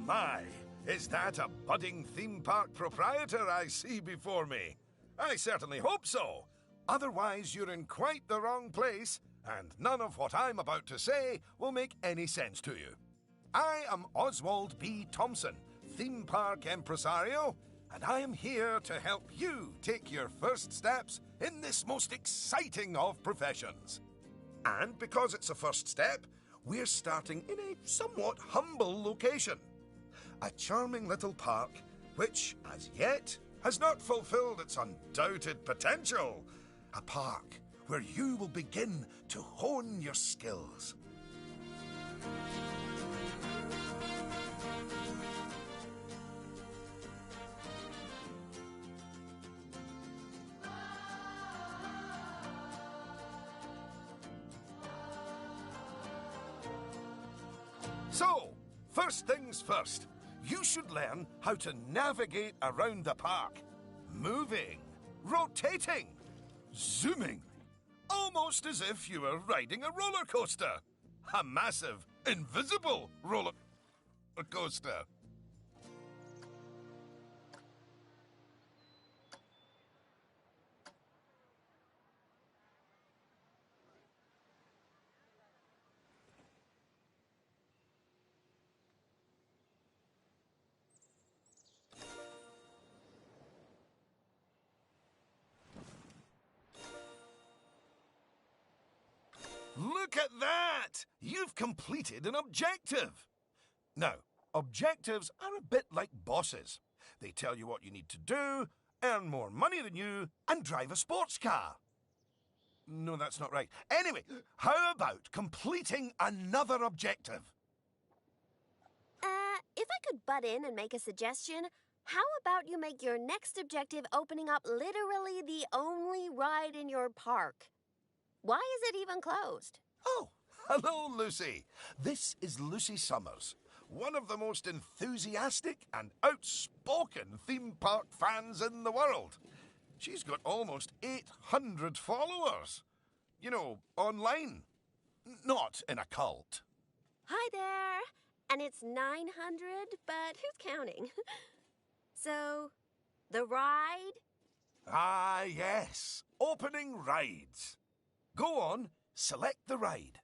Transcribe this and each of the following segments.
my, is that a budding theme park proprietor I see before me? I certainly hope so. Otherwise, you're in quite the wrong place, and none of what I'm about to say will make any sense to you. I am Oswald B. Thompson, theme park impresario, and I am here to help you take your first steps in this most exciting of professions. And because it's a first step, we're starting in a somewhat humble location. A charming little park which, as yet, has not fulfilled its undoubted potential. A park where you will begin to hone your skills. So, first things first, you should learn how to navigate around the park. Moving, rotating, zooming, almost as if you were riding a roller coaster. A massive, invisible roller coaster. Look at that! You've completed an objective. Now, objectives are a bit like bosses. They tell you what you need to do, earn more money than you, and drive a sports car. No, that's not right. Anyway, how about completing another objective? If I could butt in and make a suggestion, how about you make your next objective opening up literally the only ride in your park? Why is it even closed? Oh, hello, Lucy. This is Lucy Summers, one of the most enthusiastic and outspoken theme park fans in the world. She's got almost 800 followers. You know, online. Not in a cult. Hi there. And it's 900, but who's counting? So, the ride? Ah, yes. Opening rides. Go on, select the ride.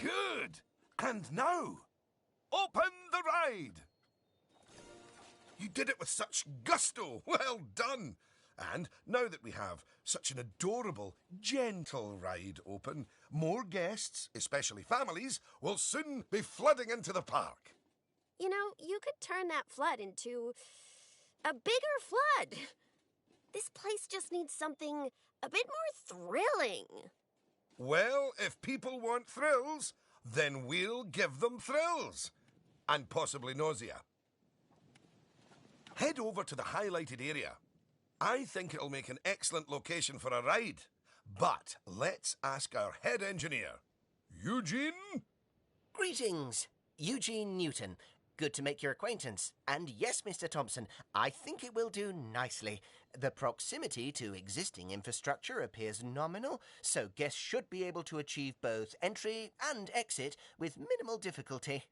Good. And now, open the ride. You did it with such gusto. Well done. And now that we have such an adorable, gentle ride open, more guests, especially families, will soon be flooding into the park. You know, you could turn that flood into a bigger flood. This place just needs something a bit more thrilling. Well, if people want thrills, then we'll give them thrills. And possibly nausea. Head over to the highlighted area. I think it'll make an excellent location for a ride. But let's ask our head engineer. Eugene? Greetings, Eugene Newton. Good to make your acquaintance. And yes, Mr. Thompson, I think it will do nicely. The proximity to existing infrastructure appears nominal, so guests should be able to achieve both entry and exit with minimal difficulty.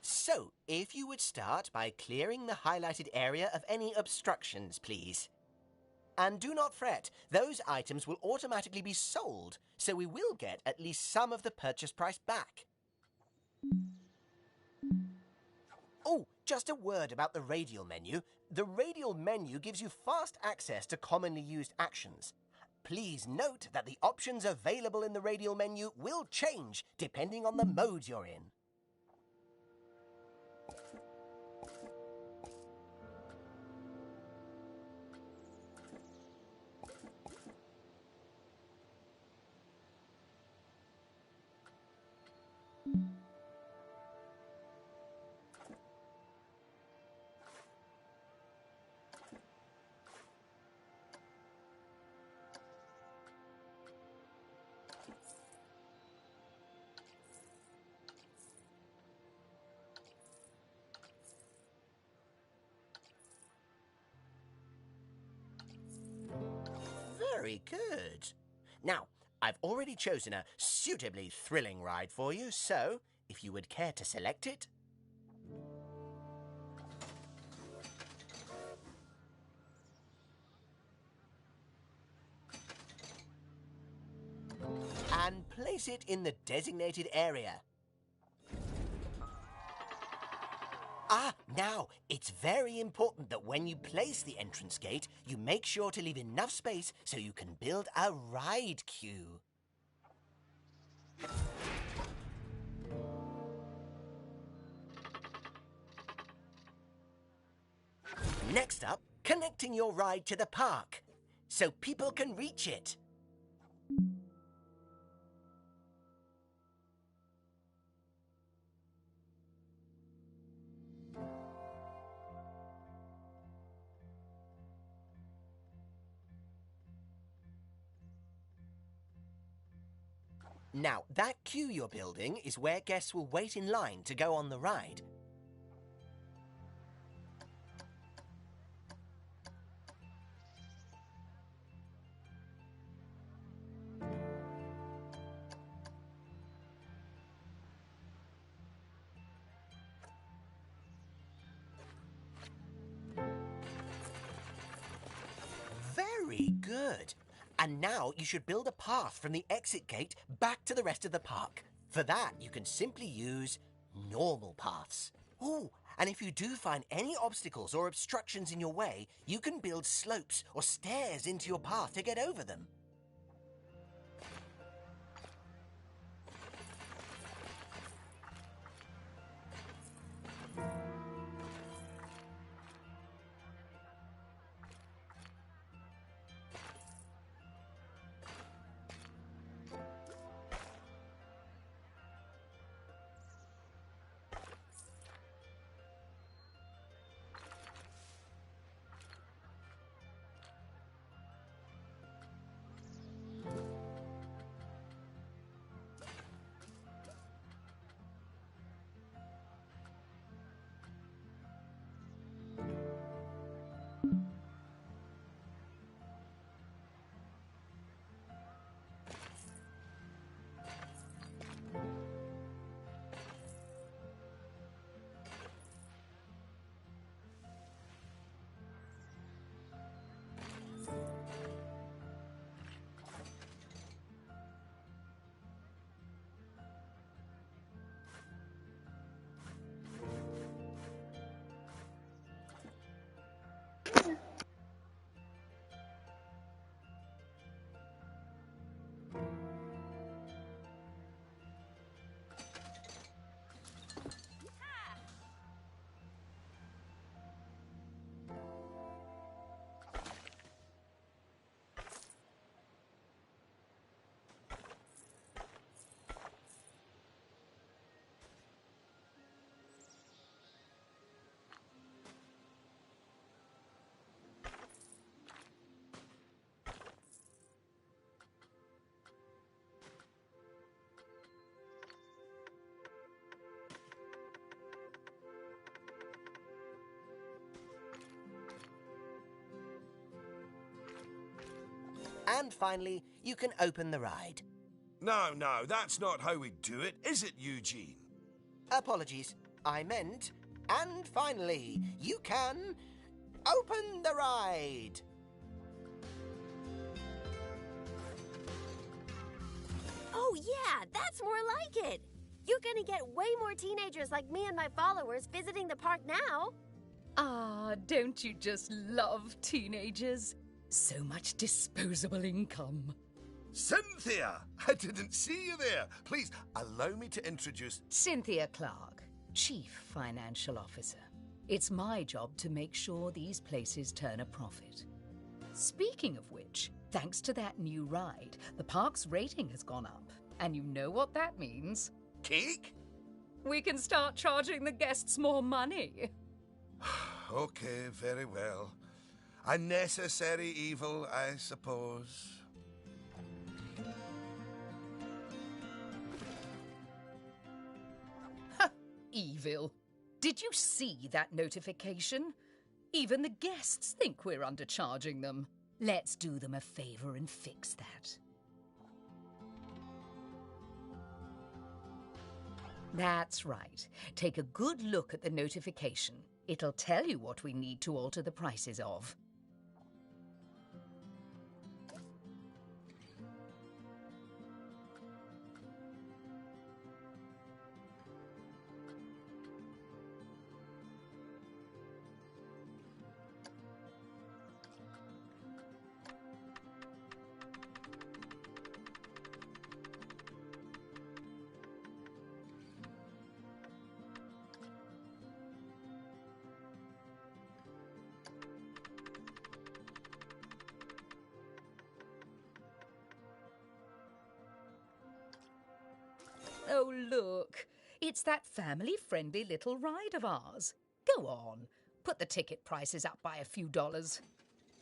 So, if you would start by clearing the highlighted area of any obstructions, please. And do not fret, those items will automatically be sold, so we will get at least some of the purchase price back. Oh, just a word about the radial menu. The radial menu gives you fast access to commonly used actions. Please note that the options available in the radial menu will change depending on the mode you're in. Very good. Now, I've already chosen a suitably thrilling ride for you, so if you would care to select it. And place it in the designated area. Now, it's very important that when you place the entrance gate, you make sure to leave enough space so you can build a ride queue. Next up, connecting your ride to the park, so people can reach it. Now, that queue you're building is where guests will wait in line to go on the ride. Very good. And now you should build a path from the exit gate back to the rest of the park. For that, you can simply use normal paths. Oh, and if you do find any obstacles or obstructions in your way, you can build slopes or stairs into your path to get over them. And finally, you can open the ride. No, that's not how we do it, is it, Eugene? Apologies, I meant, and finally, you can open the ride. Oh, yeah, that's more like it. You're gonna get way more teenagers like me and my followers visiting the park now. Ah, don't you just love teenagers? So much disposable income. Cynthia! I didn't see you there. Please, allow me to introduce... Cynthia Clark, Chief Financial Officer. It's my job to make sure these places turn a profit. Speaking of which, thanks to that new ride, the park's rating has gone up. And you know what that means? Cake? We can start charging the guests more money. Okay, very well. A necessary evil, I suppose. Evil. Did you see that notification? Even the guests think we're undercharging them. Let's do them a favour and fix that. That's right. Take a good look at the notification. It'll tell you what we need to alter the prices of. Oh, look. It's that family-friendly little ride of ours. Go on. Put the ticket prices up by a few dollars.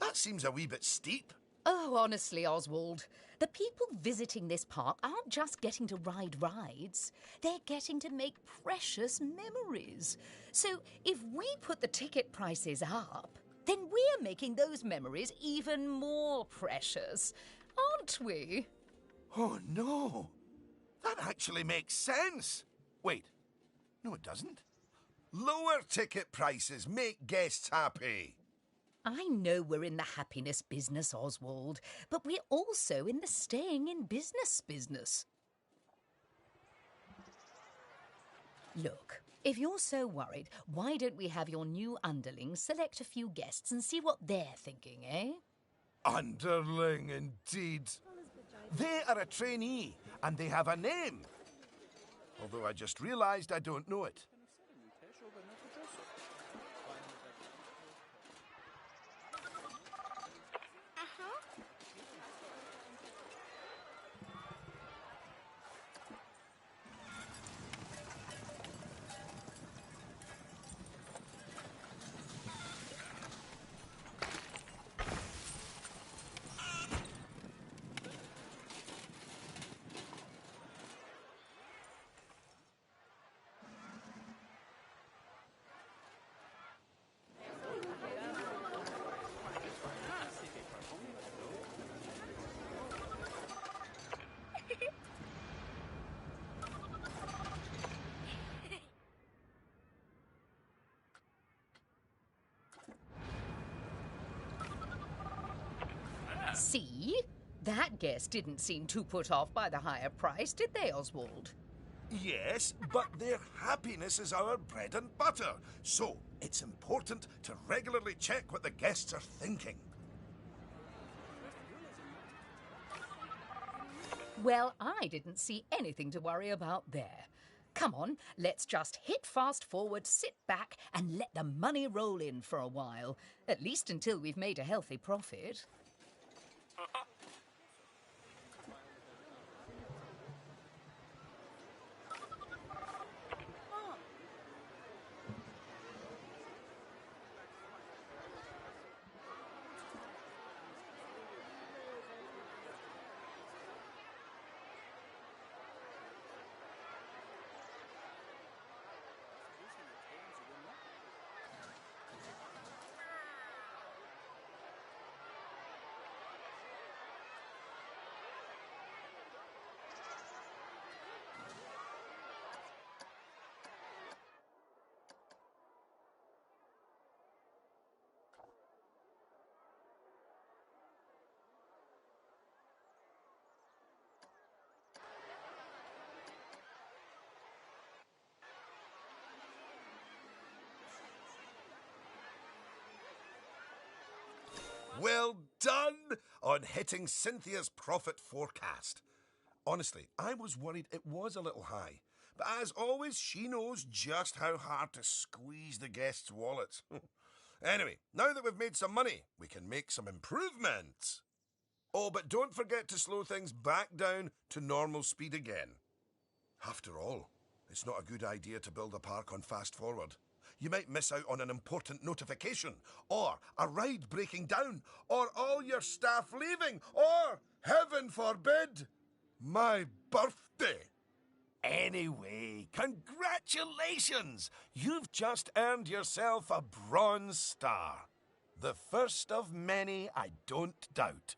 That seems a wee bit steep. Oh, honestly, Oswald, the people visiting this park aren't just getting to ride rides. They're getting to make precious memories. So if we put the ticket prices up, then we're making those memories even more precious, aren't we? Oh, no. That actually makes sense. Wait. No, it doesn't. Lower ticket prices make guests happy. I know we're in the happiness business, Oswald, but we're also in the staying in business. Look, if you're so worried, why don't we have your new underlings select a few guests and see what they're thinking, eh? Underling, indeed. They are a trainee, and they have a name. Although I just realised I don't know it. See? That guest didn't seem too put off by the higher price, did they, Oswald? Yes, but their happiness is our bread and butter. So it's important to regularly check what the guests are thinking. Well, I didn't see anything to worry about there. Come on, let's just hit fast forward, sit back, and let the money roll in for a while. At least until we've made a healthy profit. Well done on hitting Cynthia's profit forecast. Honestly, I was worried it was a little high. But as always, she knows just how hard to squeeze the guests' wallets. Anyway, now that we've made some money, we can make some improvements. Oh, but don't forget to slow things back down to normal speed again. After all, it's not a good idea to build a park on fast forward. You might miss out on an important notification, or a ride breaking down, or all your staff leaving, or, heaven forbid, my birthday. Anyway, congratulations! You've just earned yourself a bronze star. The first of many, I don't doubt.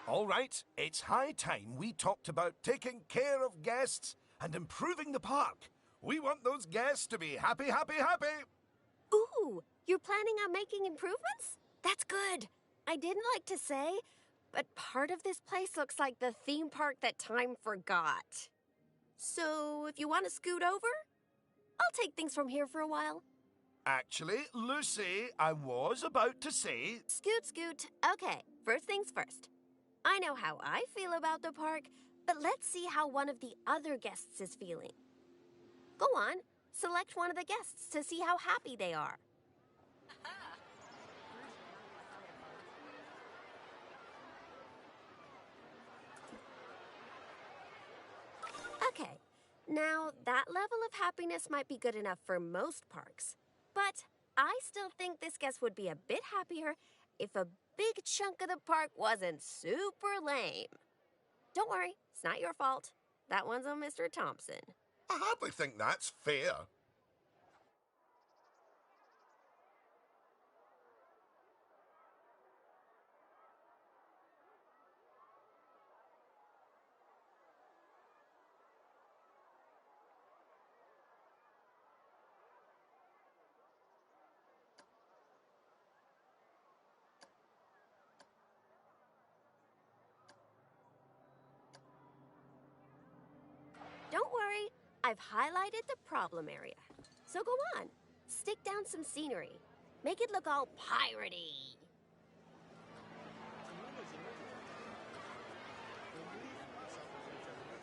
All right, it's high time we talked about taking care of guests and improving the park. We want those guests to be happy, happy, happy. Ooh, you're planning on making improvements? That's good. I didn't like to say, but part of this place looks like the theme park that time forgot. So, if you want to scoot over, I'll take things from here for a while. Actually, Lucy, I was about to say... Scoot, scoot. Okay, first things first. I know how I feel about the park, but let's see how one of the other guests is feeling. Go on, select one of the guests to see how happy they are. Okay, now that level of happiness might be good enough for most parks, but I still think this guest would be a bit happier if a big chunk of the park wasn't super lame. Don't worry, it's not your fault. That one's on Mr. Thompson. I hardly think that's fair. Don't worry, I've highlighted the problem area. So go on, stick down some scenery. Make it look all piratey.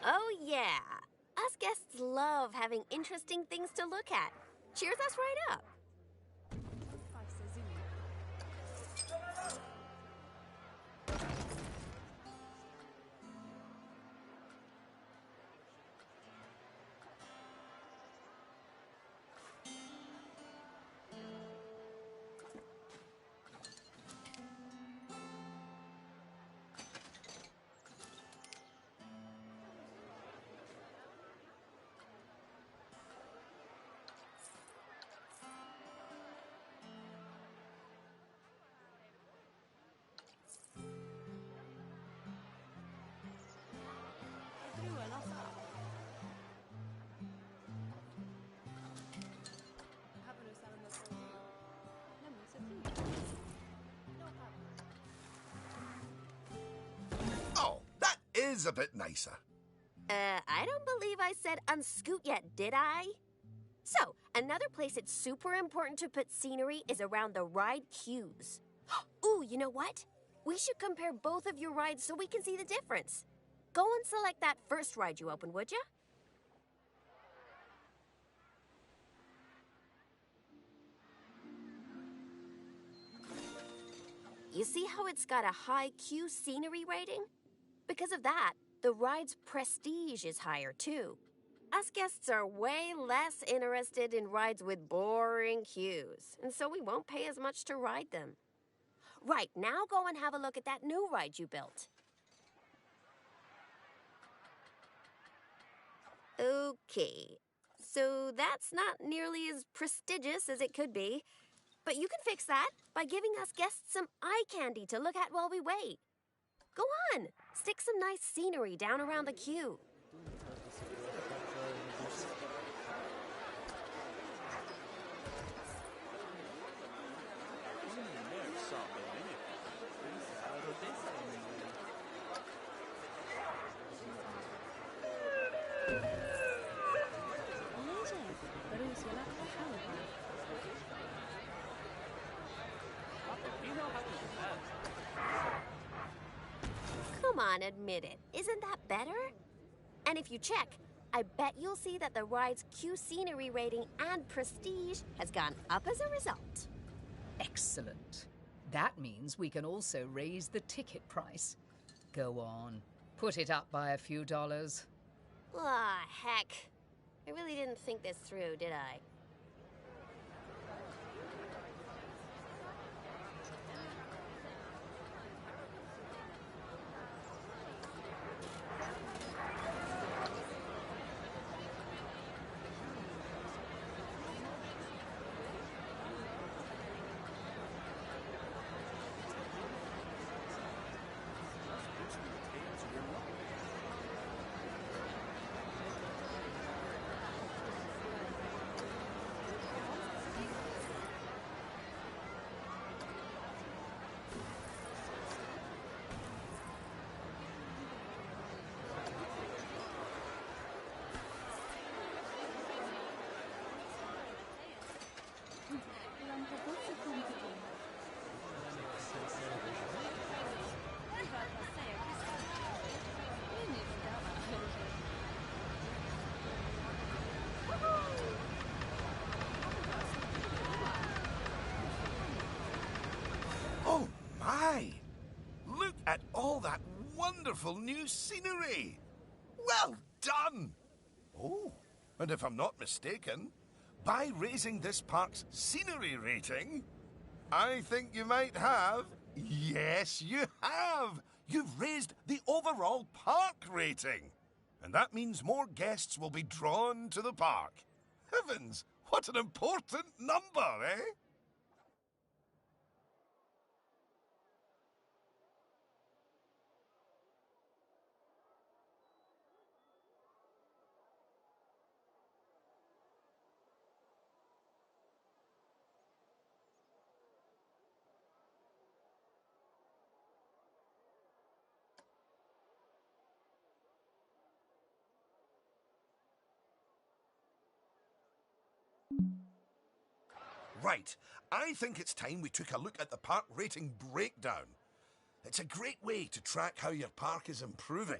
Oh yeah, us guests love having interesting things to look at. Cheers us right up. Oh, that is a bit nicer. I don't believe I said unscoot yet, did I? So, another place it's super important to put scenery is around the ride queues. Ooh, you know what? We should compare both of your rides so we can see the difference. Go and select that first ride you opened, would ya? You see how it's got a high queue scenery rating? Because of that, the ride's prestige is higher too. Us guests are way less interested in rides with boring queues, and so we won't pay as much to ride them. Right, now go and have a look at that new ride you built. Okay, so that's not nearly as prestigious as it could be, but you can fix that by giving us guests some eye candy to look at while we wait. Go on, stick some nice scenery down around the queue. Come on, admit it. Isn't that better? And if you check, I bet you'll see that the ride's queue scenery rating and prestige has gone up as a result. Excellent. That means we can also raise the ticket price. Go on, put it up by a few dollars. Ah, heck. I really didn't think this through, did I? beautiful new scenery. Well done! Oh, and if I'm not mistaken, by raising this park's scenery rating, I think you might have... Yes, you have! You've raised the overall park rating. And that means more guests will be drawn to the park. Heavens, what an important number, eh? Right, I think it's time we took a look at the park rating breakdown. It's a great way to track how your park is improving.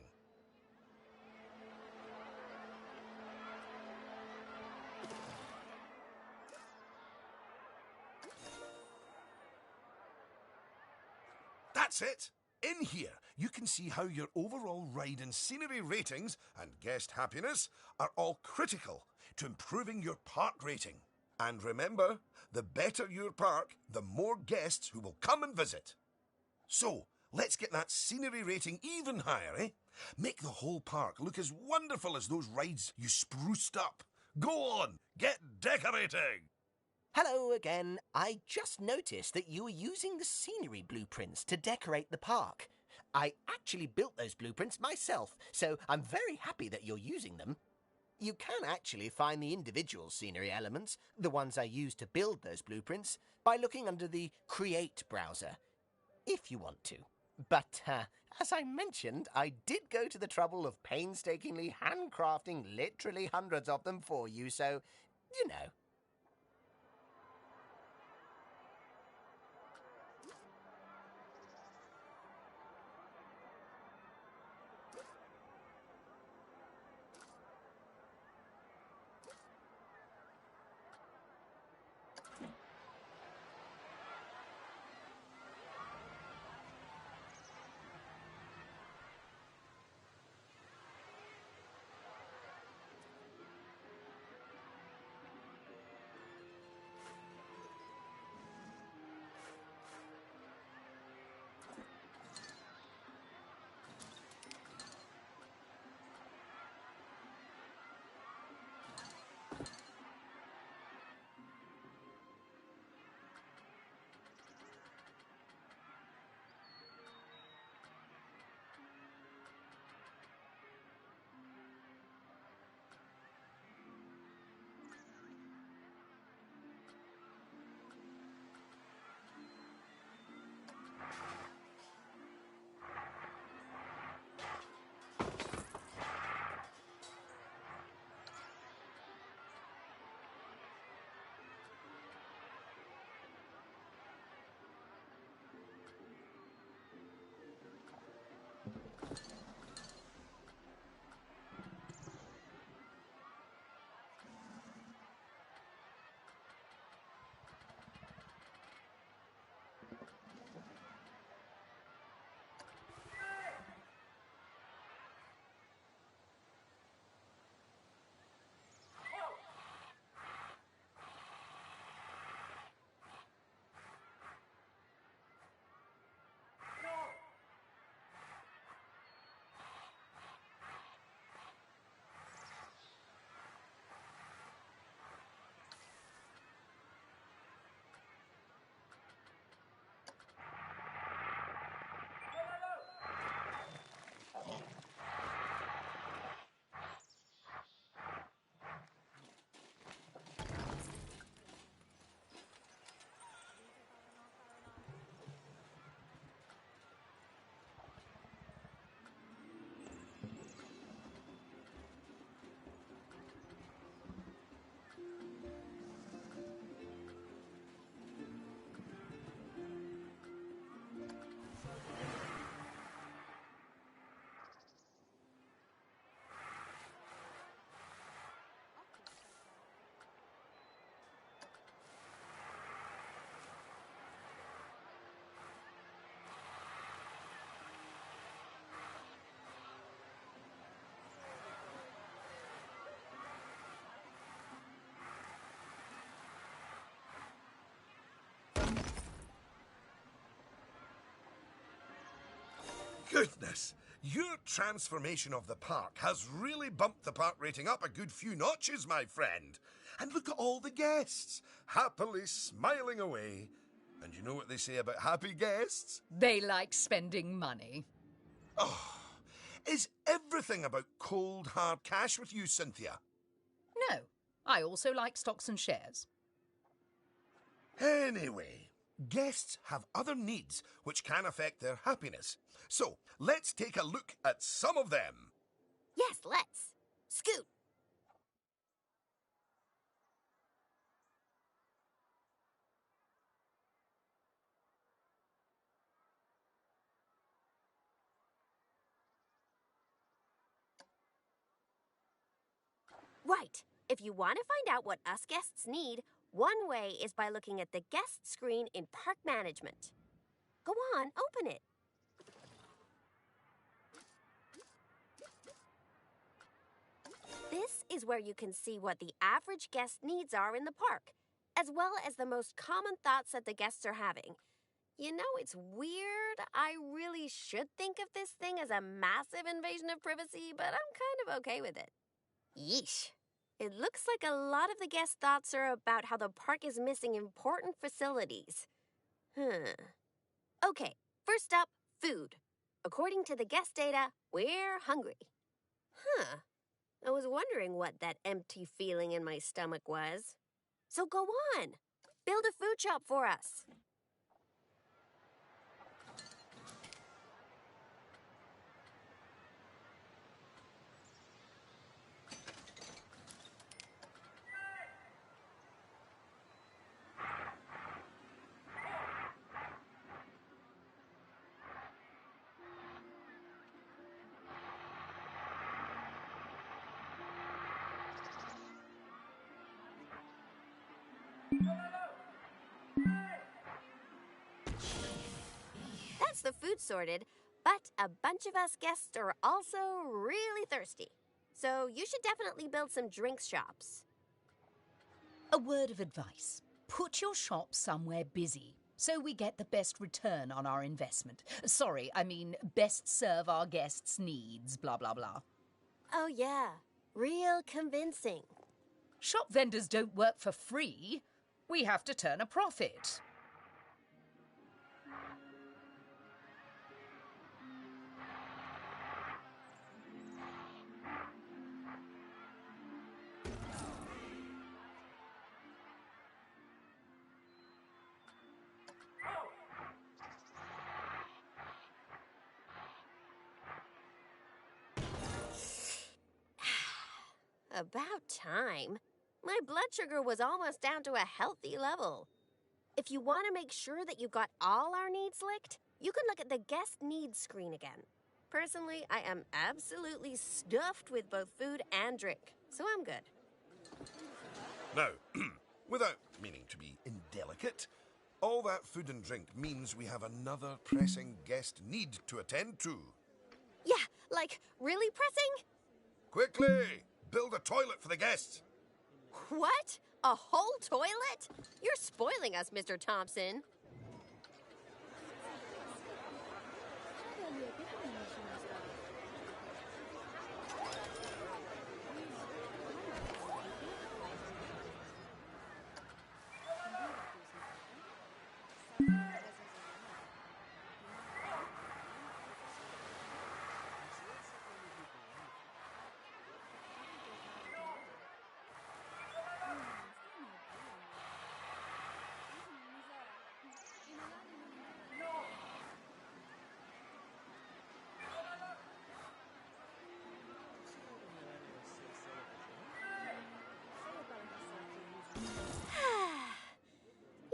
That's it! In here, you can see how your overall ride and scenery ratings and guest happiness are all critical to improving your park rating. And remember, the better your park, the more guests who will come and visit. So, let's get that scenery rating even higher, eh? Make the whole park look as wonderful as those rides you spruced up. Go on, get decorating! Hello again. I just noticed that you were using the scenery blueprints to decorate the park. I actually built those blueprints myself, so I'm very happy that you're using them. You can actually find the individual scenery elements, the ones I used to build those blueprints, by looking under the Create browser, if you want to. But, as I mentioned, I did go to the trouble of painstakingly handcrafting literally hundreds of them for you, so, you know. Goodness! Your transformation of the park has really bumped the park rating up a good few notches, my friend. And look at all the guests, happily smiling away. And you know what they say about happy guests? They like spending money. Oh, is everything about cold, hard cash with you, Cynthia? No, I also like stocks and shares. Anyway, guests have other needs which can affect their happiness. So, let's take a look at some of them. Yes, let's. Scoot. Right. If you want to find out what us guests need, one way is by looking at the guest screen in Park Management. Go on, open it. This is where you can see what the average guest needs are in the park, as well as the most common thoughts that the guests are having. You know, it's weird. I really should think of this thing as a massive invasion of privacy, but I'm kind of okay with it. Yeesh. It looks like a lot of the guest thoughts are about how the park is missing important facilities. Okay, first up, food. According to the guest data, we're hungry. I was wondering what that empty feeling in my stomach was. So go on. Build a food shop for us. That's the food sorted, but a bunch of us guests are also really thirsty. So you should definitely build some drinks shops. A word of advice. Put your shop somewhere busy so we get the best return on our investment. Sorry, I mean best serve our guests' needs, blah, blah, blah. Oh yeah, real convincing. Shop vendors don't work for free. We have to turn a profit. About time. My blood sugar was almost down to a healthy level. If you want to make sure that you got all our needs licked, you can look at the guest needs screen again. Personally, I am absolutely stuffed with both food and drink, so I'm good. Now, without meaning to be indelicate, all that food and drink means we have another pressing guest need to attend to. Yeah, like, really pressing? Quickly! Build a toilet for the guests. What? A whole toilet? You're spoiling us, Mr. Thompson.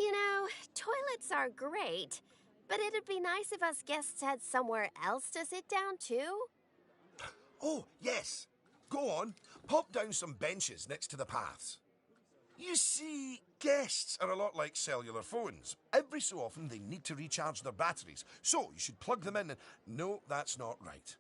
You know, toilets are great, but it'd be nice if us guests had somewhere else to sit down, too. Oh, yes. Go on. Pop down some benches next to the paths. You see, guests are a lot like cellular phones. Every so often they need to recharge their batteries, so you should plug them in and... No, that's not right.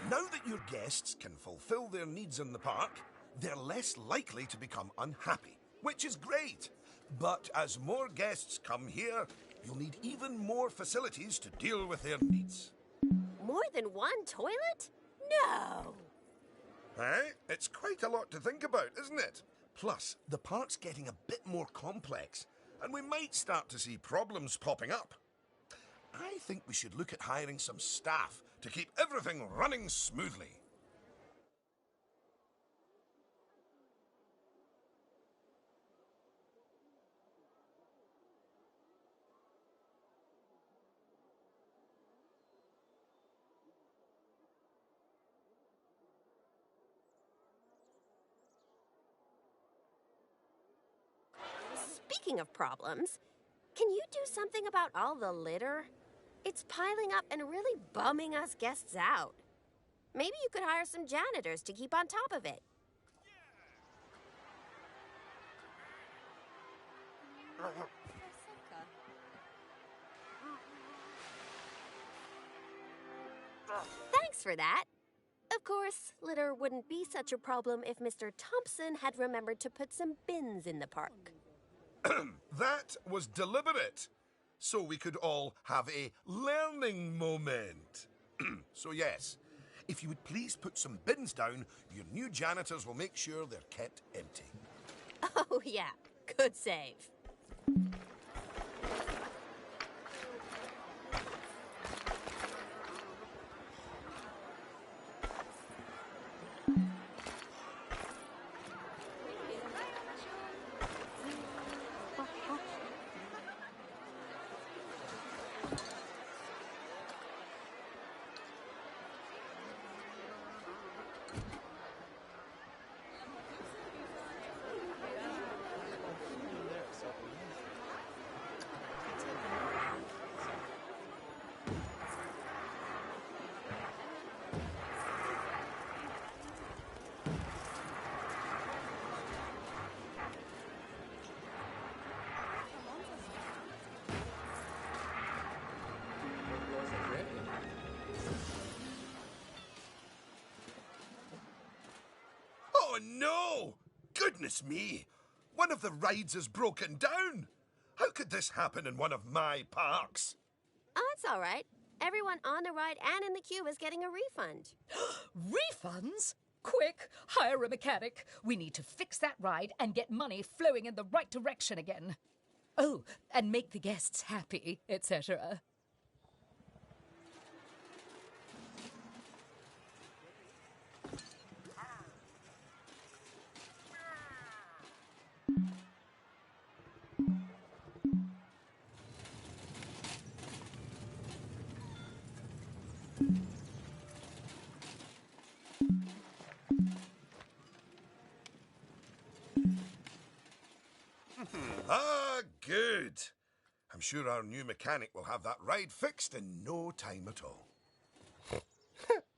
Now that your guests can fulfill their needs in the park, they're less likely to become unhappy, which is great. But as more guests come here, you'll need even more facilities to deal with their needs. More than one toilet? No! Eh? It's quite a lot to think about, isn't it? Plus, the park's getting a bit more complex, and we might start to see problems popping up. I think we should look at hiring some staff to keep everything running smoothly. Speaking of problems, can you do something about all the litter? It's piling up and really bumming us guests out. Maybe you could hire some janitors to keep on top of it. Thanks for that. Of course, litter wouldn't be such a problem if Mr. Thompson had remembered to put some bins in the park. That was deliberate, so we could all have a learning moment. So yes, if you would please put some bins down, your new janitors will make sure they're kept empty. Oh, yeah. Good save. Oh no! Goodness me! One of the rides is broken down! How could this happen in one of my parks? Oh, it's all right. Everyone on the ride and in the queue is getting a refund. Refunds? Quick, hire a mechanic. We need to fix that ride and get money flowing in the right direction again. Oh, and make the guests happy, etc. Ah, good. I'm sure our new mechanic will have that ride fixed in no time at all.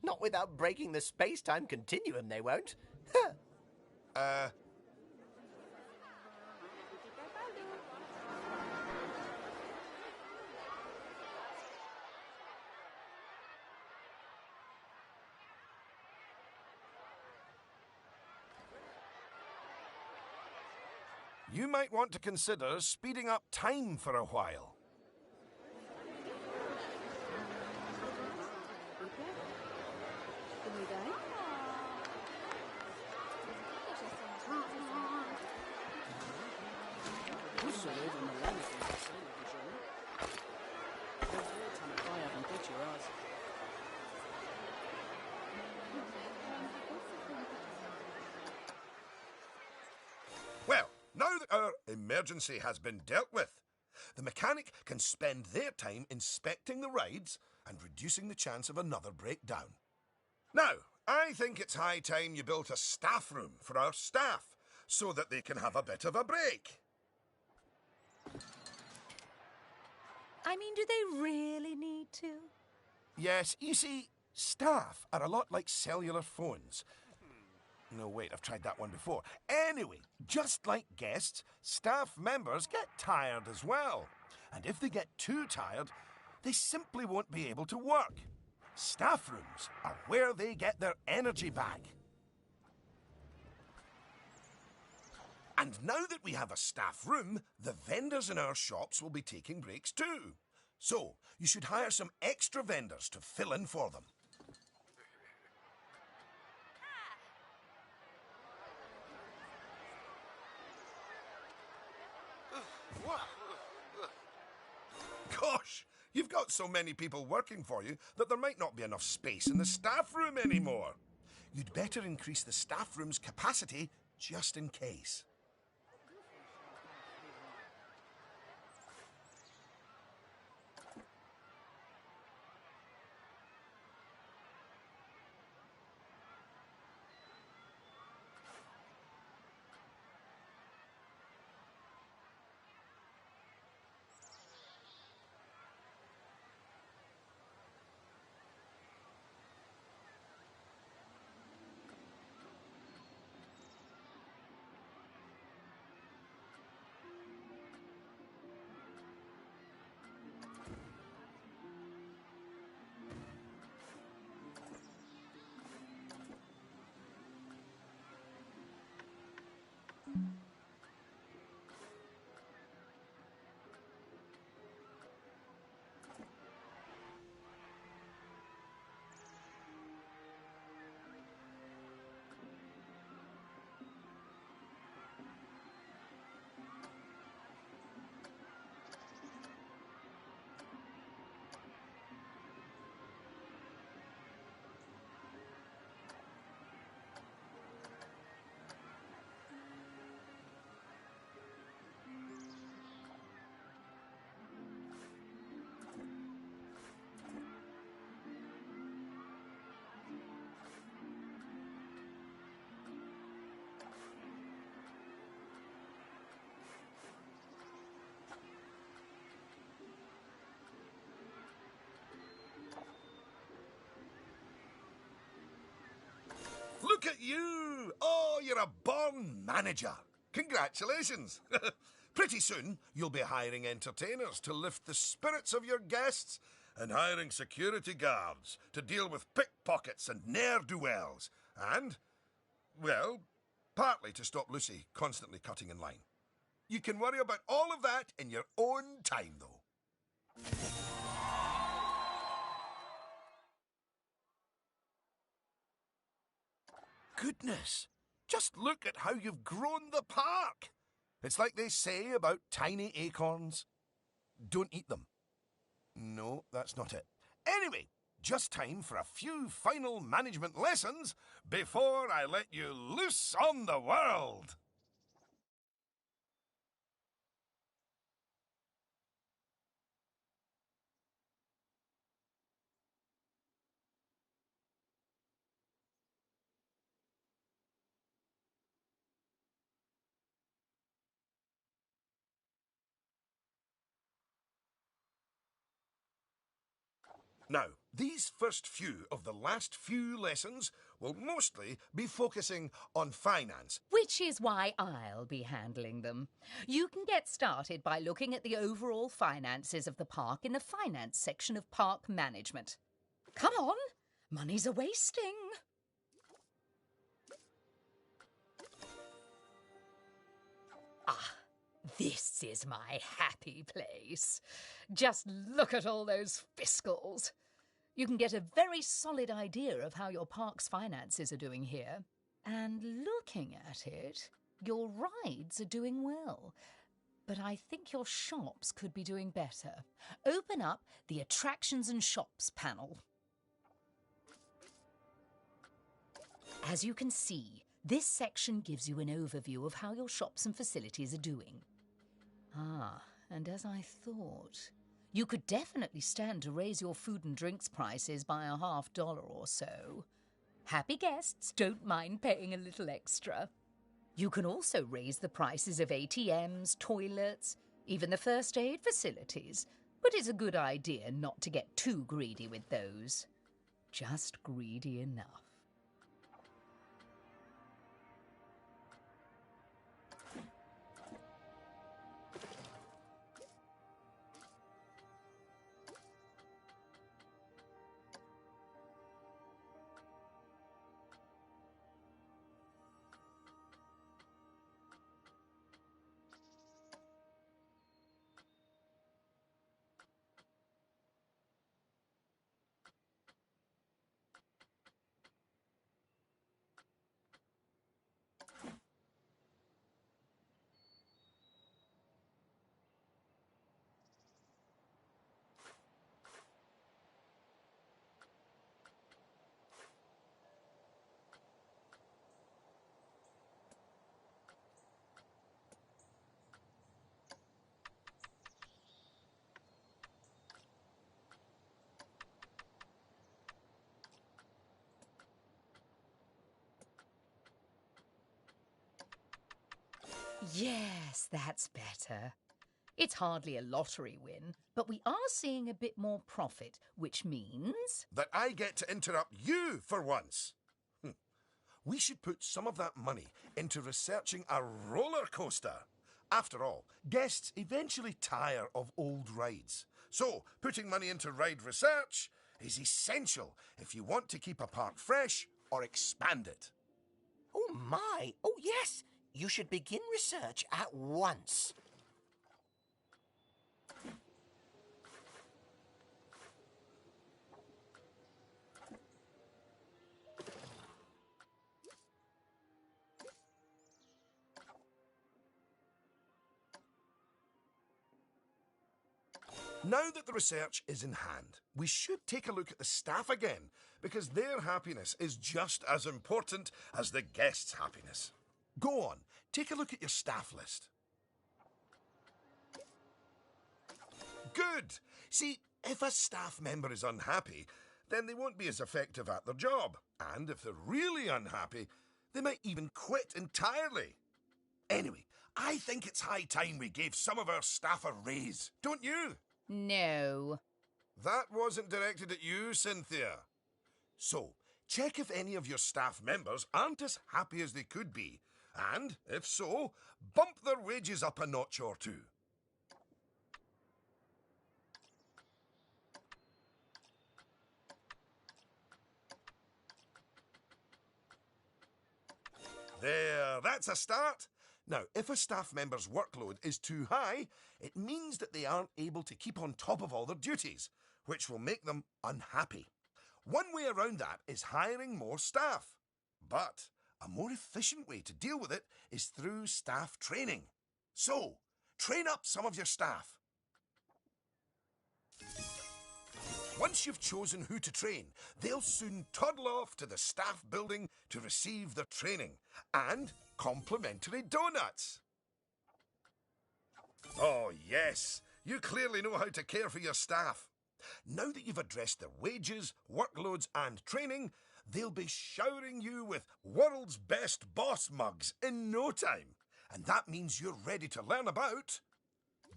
Not without breaking the space-time continuum, they won't. You might want to consider speeding up time for a while. Well, now that our emergency has been dealt with, the mechanic can spend their time inspecting the rides and reducing the chance of another breakdown. Now, I think it's high time you built a staff room for our staff so that they can have a bit of a break. I mean, do they really need to? Yes, you see, staff are a lot like cellular phones. No, wait, I've tried that one before. Anyway, just like guests, staff members get tired as well. And if they get too tired, they simply won't be able to work. Staff rooms are where they get their energy back. And now that we have a staff room, the vendors in our shops will be taking breaks too. So, you should hire some extra vendors to fill in for them. Gosh, you've got so many people working for you that there might not be enough space in the staff room anymore. You'd better increase the staff room's capacity just in case. Look at you! Oh, you're a born manager. Congratulations. Pretty soon, you'll be hiring entertainers to lift the spirits of your guests and hiring security guards to deal with pickpockets and ne'er-do-wells. And, well, partly to stop Lucy constantly cutting in line. You can worry about all of that in your own time, though. Goodness, just look at how you've grown the park. It's like they say about tiny acorns. Don't eat them. No, that's not it. Anyway, just time for a few final management lessons before I let you loose on the world. Now, these first few of the last few lessons will mostly be focusing on finance. Which is why I'll be handling them. You can get started by looking at the overall finances of the park in the finance section of park management. Come on, money's a-wasting. Ah, this is my happy place. Just look at all those fiscals. You can get a very solid idea of how your park's finances are doing here. And looking at it, your rides are doing well. But I think your shops could be doing better. Open up the Attractions and Shops panel. As you can see, this section gives you an overview of how your shops and facilities are doing. Ah, and as I thought, you could definitely stand to raise your food and drinks prices by $50 or so. Happy guests don't mind paying a little extra. You can also raise the prices of ATMs, toilets, even the first aid facilities, but it's a good idea not to get too greedy with those. Just greedy enough. Yes, that's better. It's hardly a lottery win, but we are seeing a bit more profit, which means... That I get to interrupt you for once. We should put some of that money into researching a roller coaster. After all, guests eventually tire of old rides. So, putting money into ride research is essential if you want to keep a park fresh or expand it. Oh, my. Oh, yes. You should begin research at once. Now that the research is in hand, we should take a look at the staff again, because their happiness is just as important as the guests' happiness. Go on, take a look at your staff list. Good! See, if a staff member is unhappy, then they won't be as effective at their job. And if they're really unhappy, they might even quit entirely. Anyway, I think it's high time we gave some of our staff a raise, don't you? No. That wasn't directed at you, Cynthia. So, check if any of your staff members aren't as happy as they could be, and, if so, bump their wages up a notch or two. There, that's a start. Now, if a staff member's workload is too high, it means that they aren't able to keep on top of all their duties, which will make them unhappy. One way around that is hiring more staff. But a more efficient way to deal with it is through staff training. So, train up some of your staff. Once you've chosen who to train, they'll soon toddle off to the staff building to receive their training and complimentary donuts. Oh, yes, you clearly know how to care for your staff. Now that you've addressed their wages, workloads and training, they'll be showering you with world's best boss mugs in no time. And that means you're ready to learn about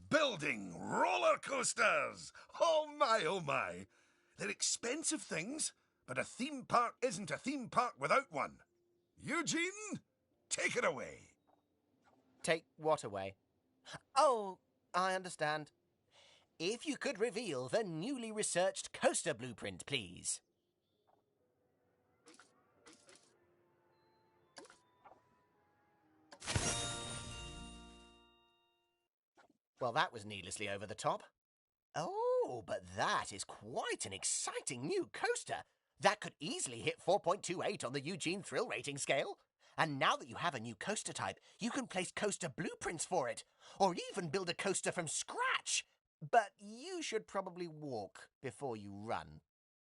building roller coasters. Oh my. They're expensive things, but a theme park isn't a theme park without one. Eugene, take it away. Take what away? Oh, I understand. If you could reveal the newly researched coaster blueprint, please. Well, that was needlessly over the top. Oh, but that is quite an exciting new coaster. That could easily hit 4.28 on the Eugene Thrill Rating scale. And now that you have a new coaster type, you can place coaster blueprints for it, or even build a coaster from scratch. But you should probably walk before you run.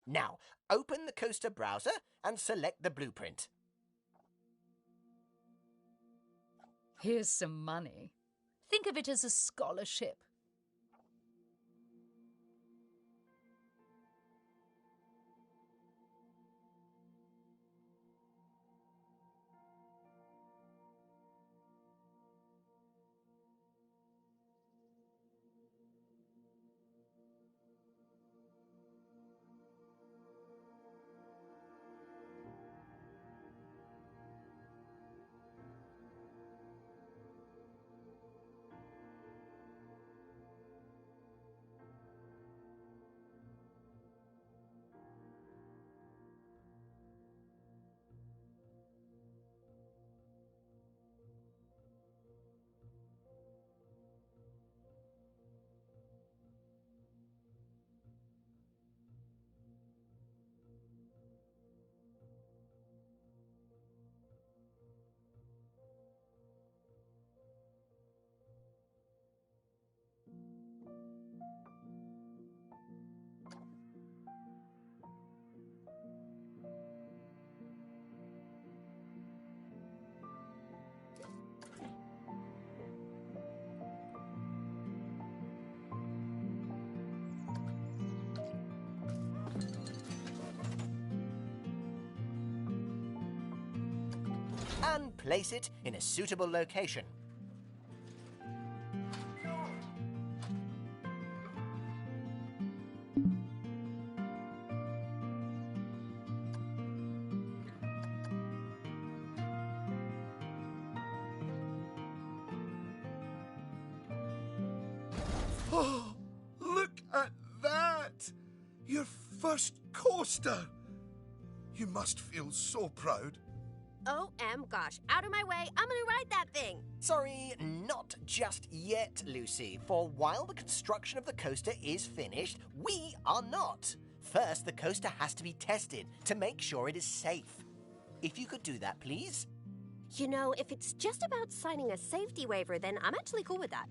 Now, open the coaster browser and select the blueprint. Here's some money. Think of it as a scholarship. And place it in a suitable location. Oh, look at that! Your first coaster! You must feel so proud. Gosh, out of my way, I'm gonna ride that thing. Sorry, not just yet, Lucy. For while the construction of the coaster is finished, we are not. First, the coaster has to be tested to make sure it is safe. If you could do that, please. You know, if it's just about signing a safety waiver, then I'm actually cool with that.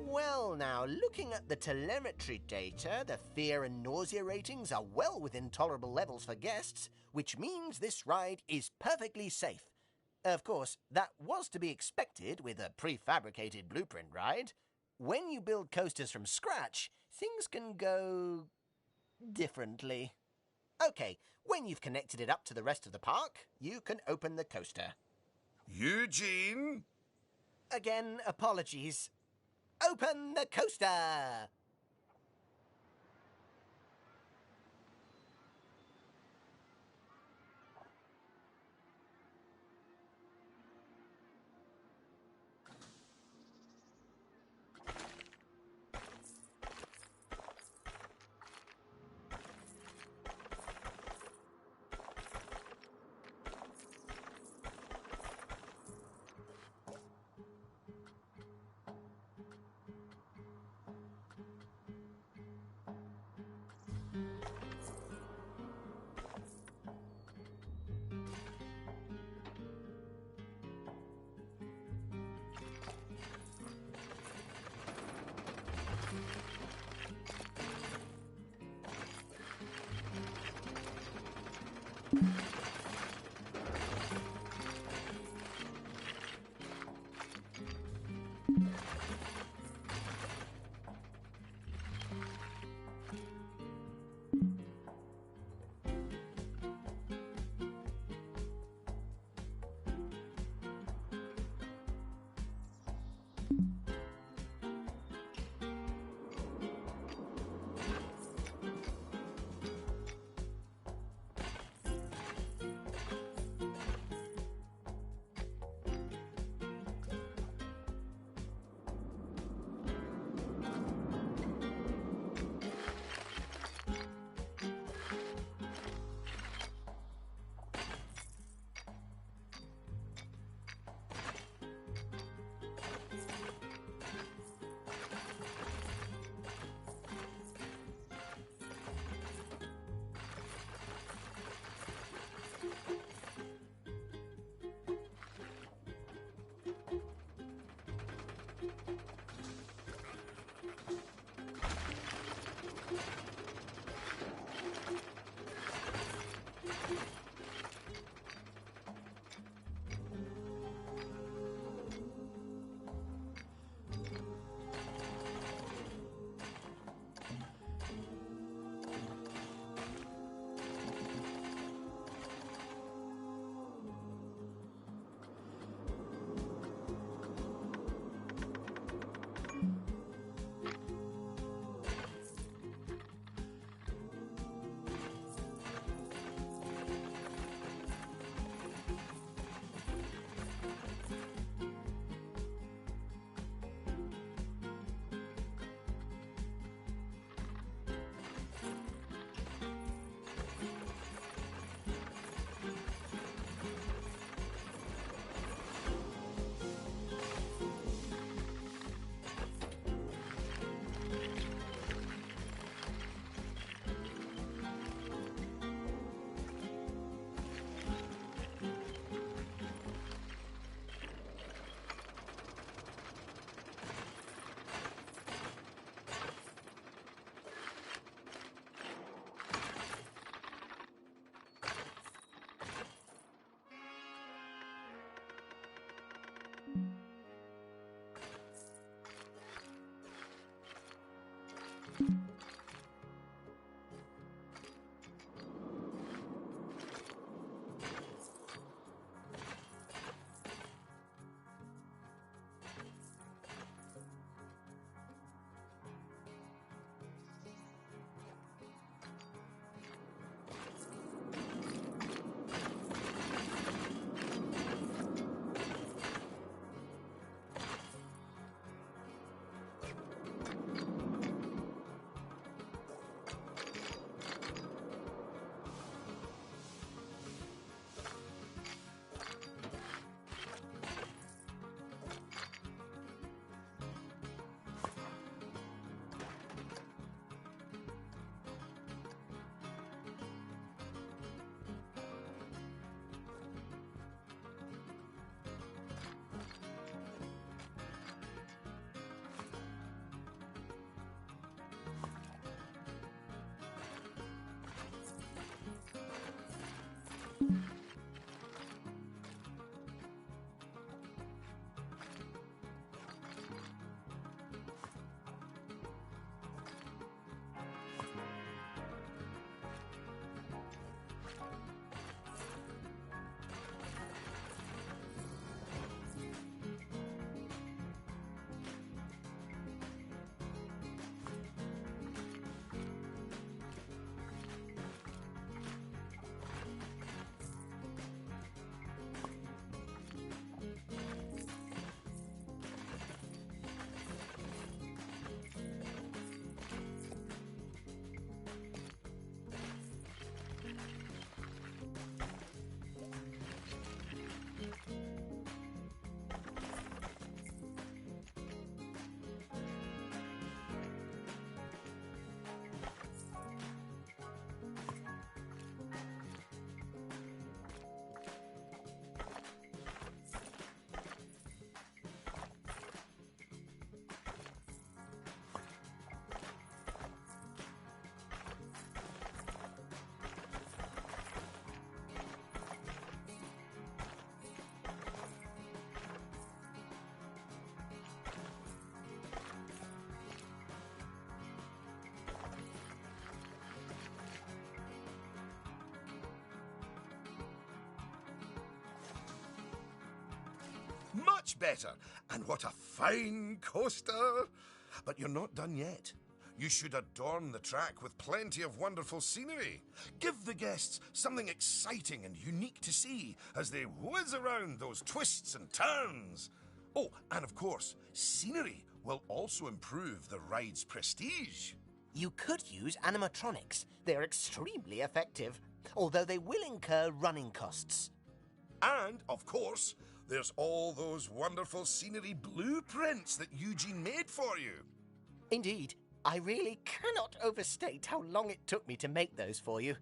Well now, looking at the telemetry data, the fear and nausea ratings are well within tolerable levels for guests, which means this ride is perfectly safe. Of course, that was to be expected with a prefabricated blueprint ride. When you build coasters from scratch, things can go differently. Okay, when you've connected it up to the rest of the park, you can open the coaster. Eugene? Again, apologies. Open the coaster! much better. And what a fine coaster! But you're not done yet. You should adorn the track with plenty of wonderful scenery. Give the guests something exciting and unique to see as they whiz around those twists and turns. Oh, and of course, scenery will also improve the ride's prestige. You could use animatronics. They're extremely effective, although they will incur running costs. And, of course, there's all those wonderful scenery blueprints that Eugene made for you. Indeed, I really cannot overstate how long it took me to make those for you.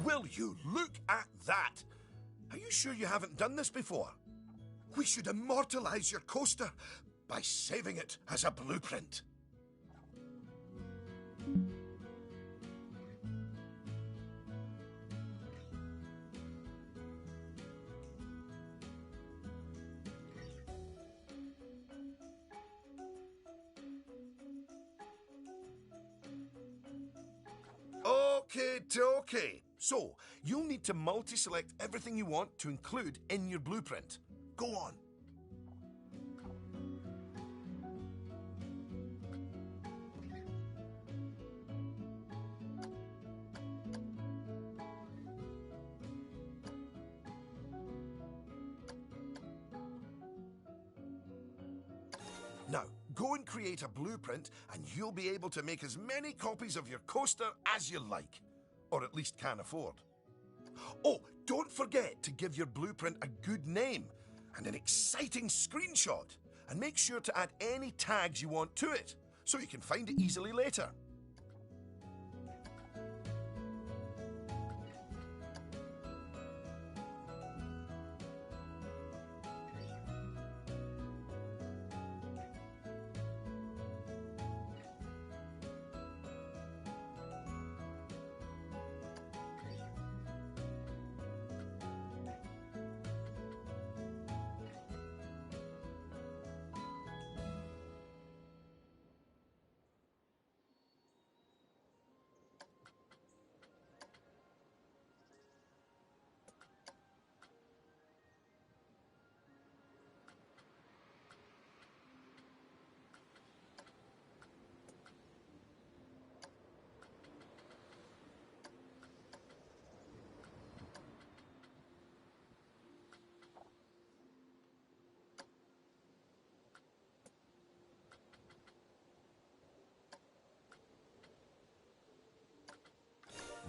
Will you look at that? Are you sure you haven't done this before? We should immortalize your coaster by saving it as a blueprint. Okay. So, you'll need to multi-select everything you want to include in your blueprint. Go on. Now, go and create a blueprint and you'll be able to make as many copies of your coaster as you like. Or at least can afford. Oh, don't forget to give your blueprint a good name and an exciting screenshot. And make sure to add any tags you want to it, so you can find it easily later.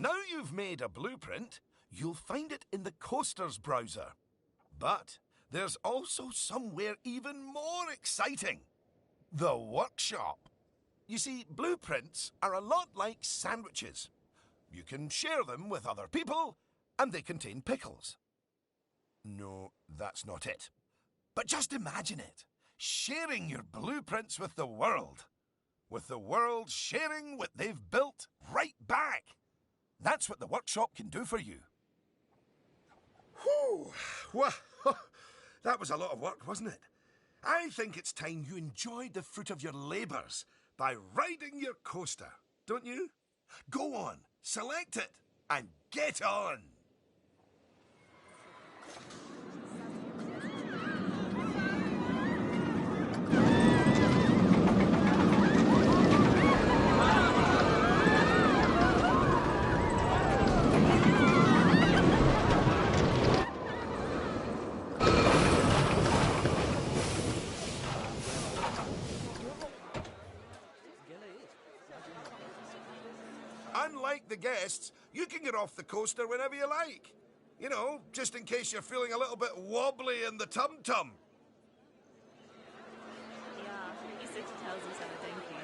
Now you've made a blueprint, you'll find it in the Coaster's browser. But there's also somewhere even more exciting. The workshop. You see, blueprints are a lot like sandwiches. You can share them with other people, and they contain pickles. No, that's not it. But just imagine it. Sharing your blueprints with the world. With the world sharing what they've built right back. That's what the workshop can do for you. Whew. Well, that was a lot of work, wasn't it? I think it's time you enjoyed the fruit of your labours by riding your coaster, don't you? Go on, select it, and get on! Unlike the guests, you can get off the coaster whenever you like. You know, just in case you're feeling a little bit wobbly in the tum-tum. Ja, i 60,000 sana denki.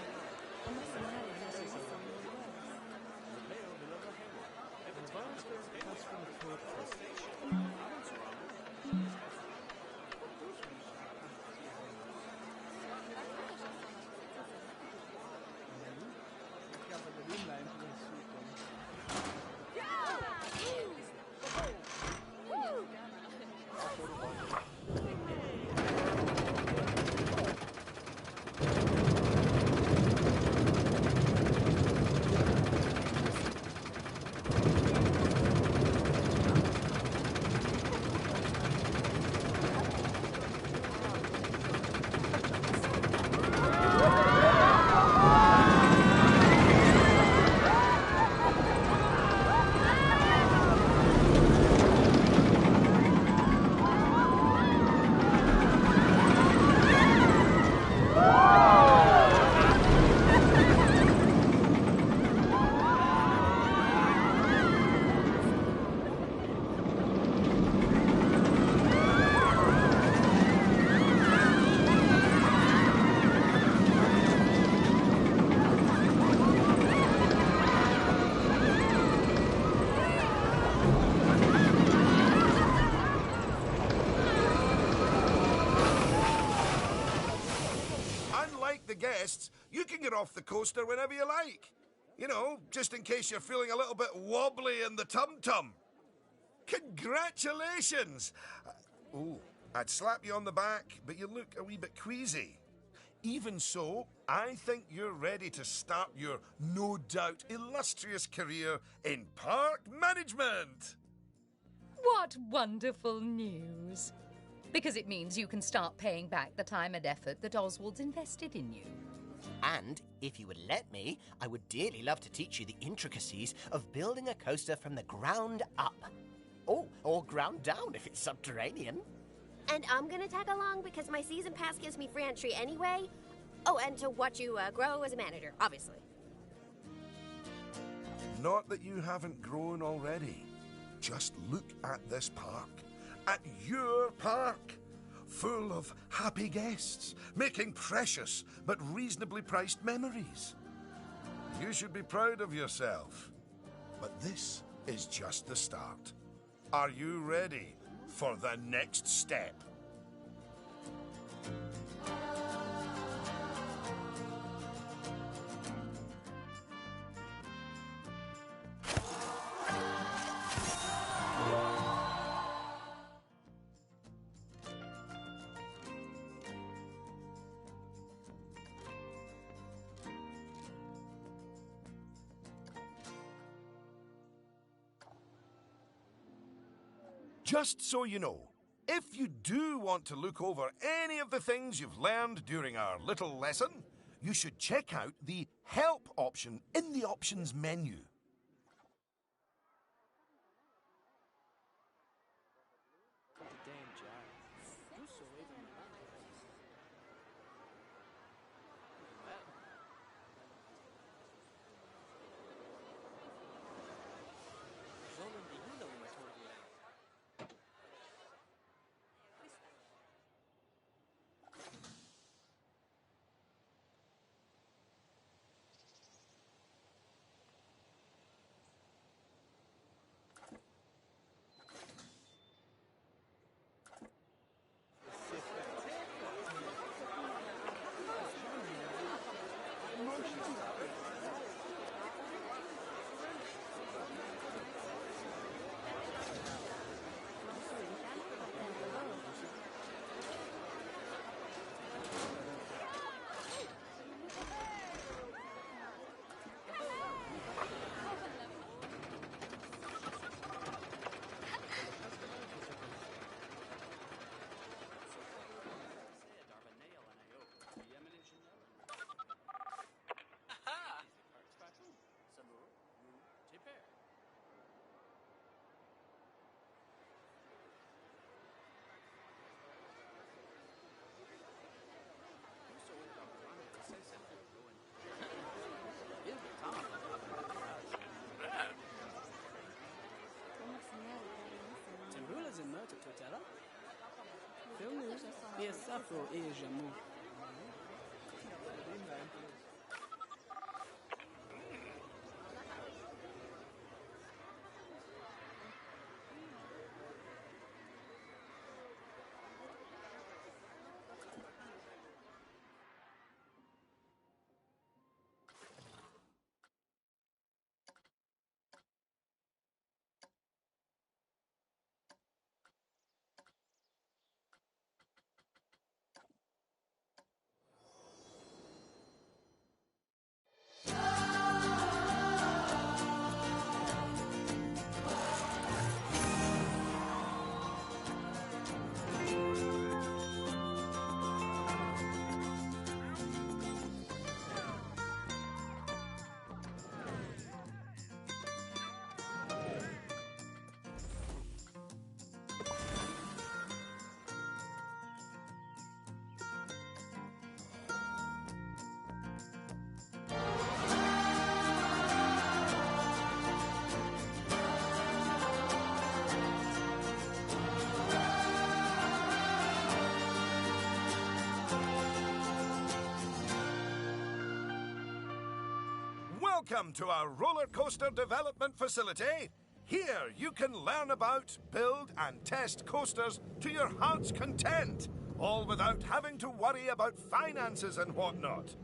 The guests, you can get off the coaster whenever you like. You know, just in case you're feeling a little bit wobbly in the tum-tum. Congratulations! Oh, I'd slap you on the back, but you look a wee bit queasy. Even so, I think you're ready to start your, no doubt, illustrious career in park management. What wonderful news! Because it means you can start paying back the time and effort that Oswald's invested in you. And, if you would let me, I would dearly love to teach you the intricacies of building a coaster from the ground up. Oh, or ground down if it's subterranean. And I'm gonna tag along because my season pass gives me free entry anyway. Oh, and to watch you grow as a manager, obviously. Not that you haven't grown already. Just look at this park. At your park, full of happy guests, making precious but reasonably priced memories. You should be proud of yourself. But this is just the start. Are you ready for the next step? Just so you know, if you do want to look over any of the things you've learned during our little lesson, you should check out the Help option in the Options menu. Welcome to our roller coaster development facility. Here you can learn about, build and test coasters to your heart's content, all without having to worry about finances and whatnot.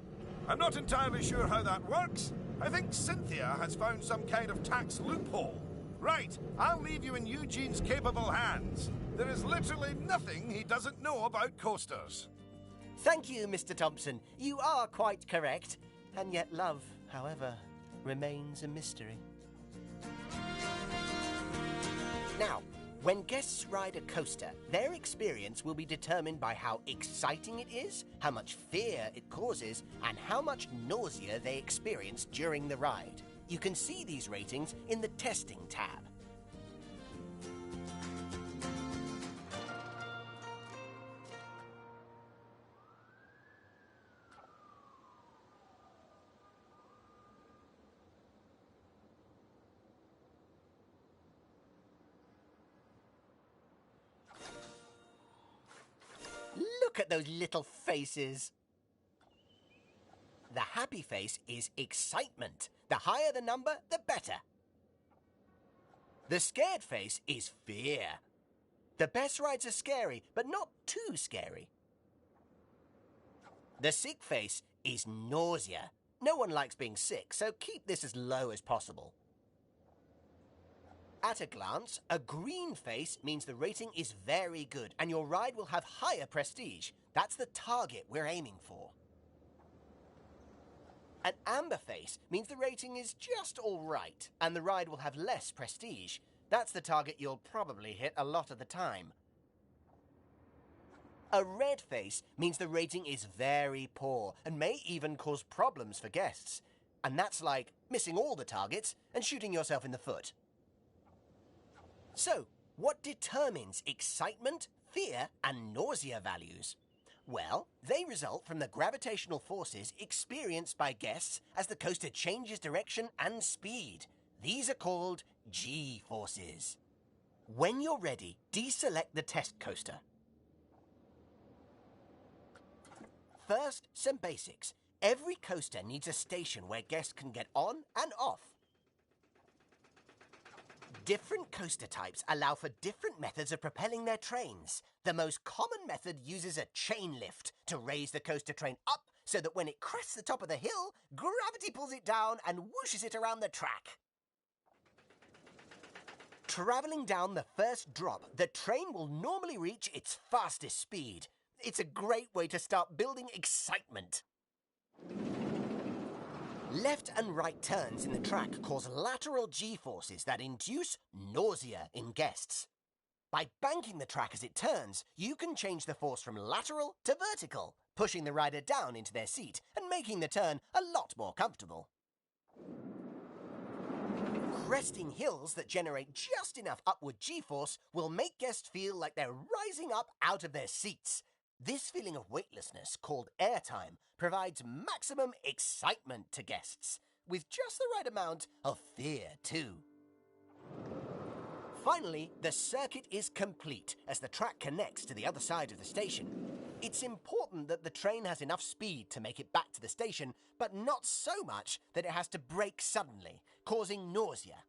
I'm not entirely sure how that works. I think Cynthia has found some kind of tax loophole. Right, I'll leave you in Eugene's capable hands. There is literally nothing he doesn't know about coasters. Thank you, Mr. Thompson. You are quite correct. And yet love, however, remains a mystery. Now, when guests ride a coaster, their experience will be determined by how exciting it is, how much fear it causes, and how much nausea they experience during the ride. You can see these ratings in the Testing tab. Look at those little faces. The happy face is excitement. The higher the number, the better. The scared face is fear. The best rides are scary, but not too scary. The sick face is nausea. No one likes being sick, so keep this as low as possible. At a glance, a green face means the rating is very good and your ride will have higher prestige. That's the target we're aiming for. An amber face means the rating is just all right and the ride will have less prestige. That's the target you'll probably hit a lot of the time. A red face means the rating is very poor and may even cause problems for guests. And that's like missing all the targets and shooting yourself in the foot. So, what determines excitement, fear, and nausea values? Well, they result from the gravitational forces experienced by guests as the coaster changes direction and speed. These are called G-forces. When you're ready, deselect the test coaster. First, some basics. Every coaster needs a station where guests can get on and off. Different coaster types allow for different methods of propelling their trains. The most common method uses a chain lift to raise the coaster train up so that when it crests the top of the hill, gravity pulls it down and whooshes it around the track. Travelling down the first drop, the train will normally reach its fastest speed. It's a great way to start building excitement. Left and right turns in the track cause lateral G-forces that induce nausea in guests. By banking the track as it turns, you can change the force from lateral to vertical, pushing the rider down into their seat and making the turn a lot more comfortable. Cresting hills that generate just enough upward G-force will make guests feel like they're rising up out of their seats. This feeling of weightlessness, called airtime, provides maximum excitement to guests, with just the right amount of fear too. Finally, the circuit is complete as the track connects to the other side of the station. It's important that the train has enough speed to make it back to the station, but not so much that it has to brake suddenly, causing nausea.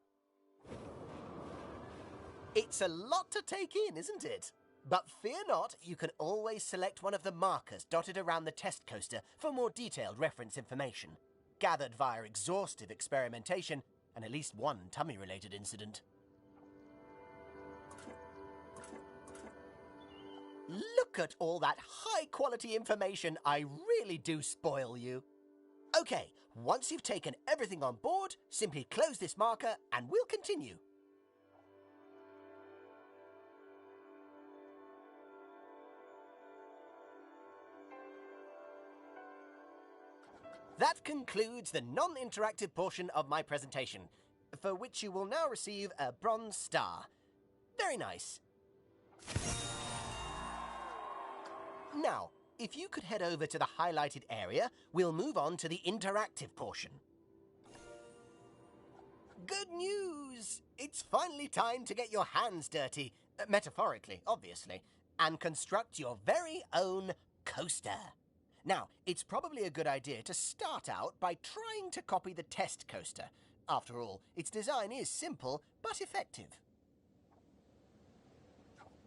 It's a lot to take in, isn't it? But fear not, you can always select one of the markers dotted around the test coaster for more detailed reference information, gathered via exhaustive experimentation and at least one tummy-related incident. Look at all that high-quality information. I really do spoil you. Okay, once you've taken everything on board, simply close this marker and we'll continue. That concludes the non-interactive portion of my presentation, for which you will now receive a bronze star. Very nice. Now, if you could head over to the highlighted area, we'll move on to the interactive portion. Good news! It's finally time to get your hands dirty, metaphorically, obviously, and construct your very own coaster. Now, it's probably a good idea to start out by trying to copy the test coaster. After all, its design is simple but effective.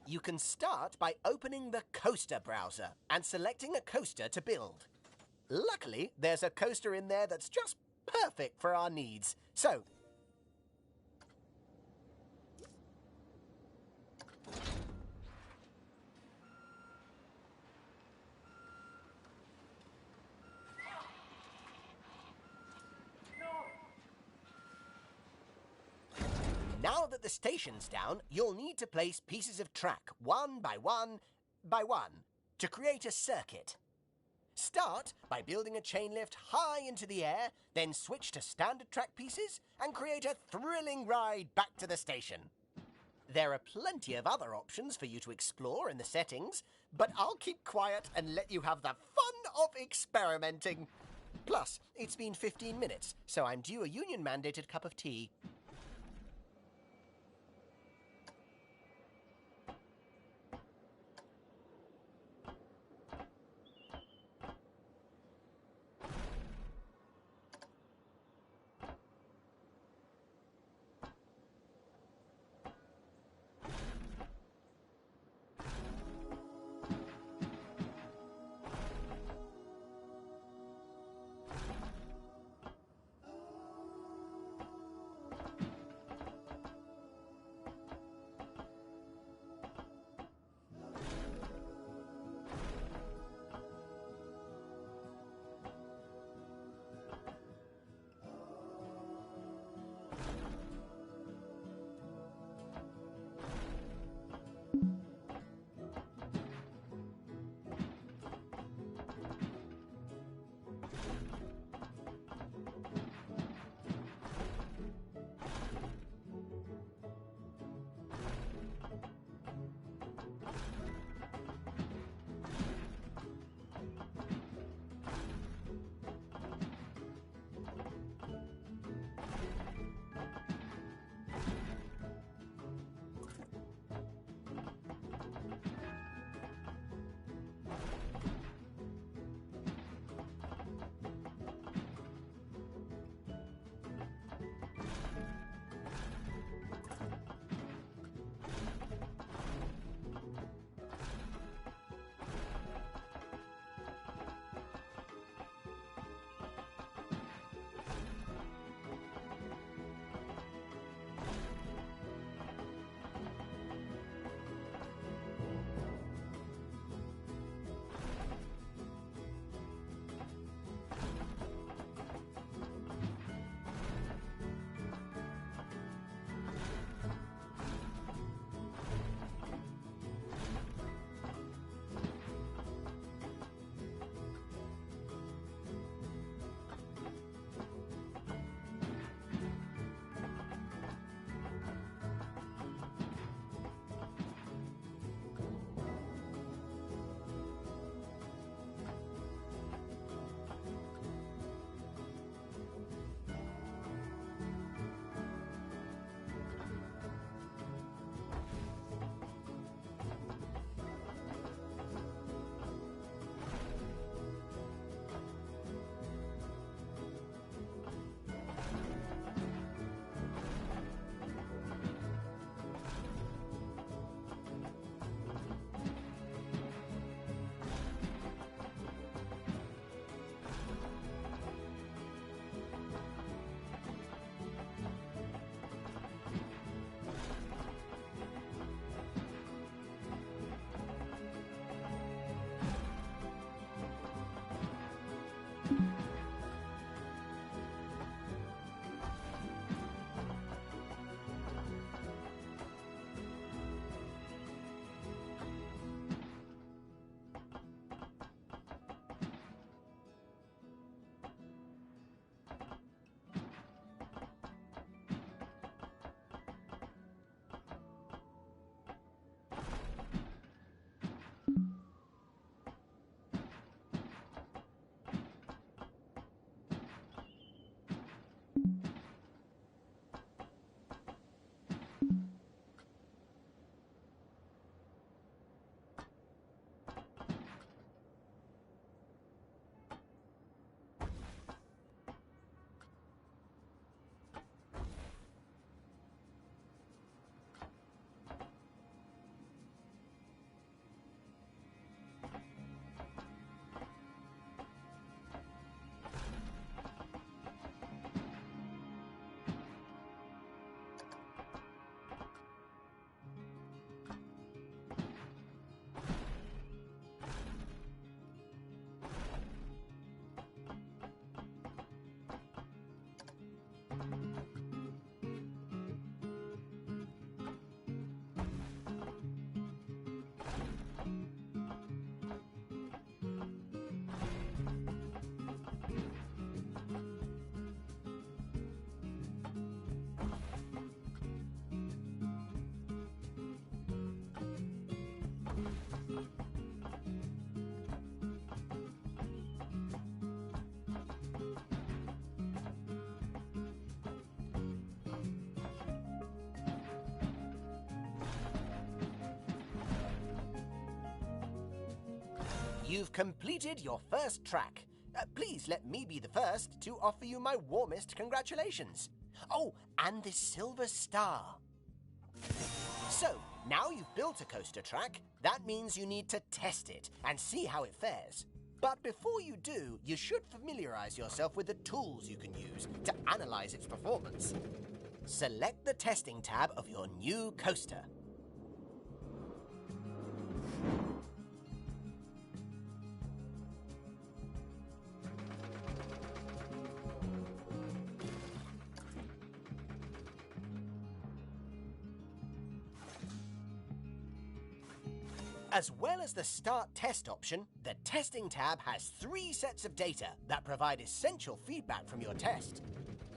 You can start by opening the coaster browser and selecting a coaster to build. Luckily, there's a coaster in there that's just perfect for our needs. So, now that the station's down, you'll need to place pieces of track one by one by one to create a circuit. Start by building a chain lift high into the air, then switch to standard track pieces and create a thrilling ride back to the station. There are plenty of other options for you to explore in the settings, but I'll keep quiet and let you have the fun of experimenting. Plus, it's been 15 minutes, so I'm due a union-mandated cup of tea. You've completed your first track. Please let me be the first to offer you my warmest congratulations. Oh, and this silver star. So, now you've built a coaster track, that means you need to test it and see how it fares. But before you do, you should familiarize yourself with the tools you can use to analyze its performance. Select the testing tab of your new coaster. As well as the Start Test option, the Testing tab has 3 sets of data that provide essential feedback from your test: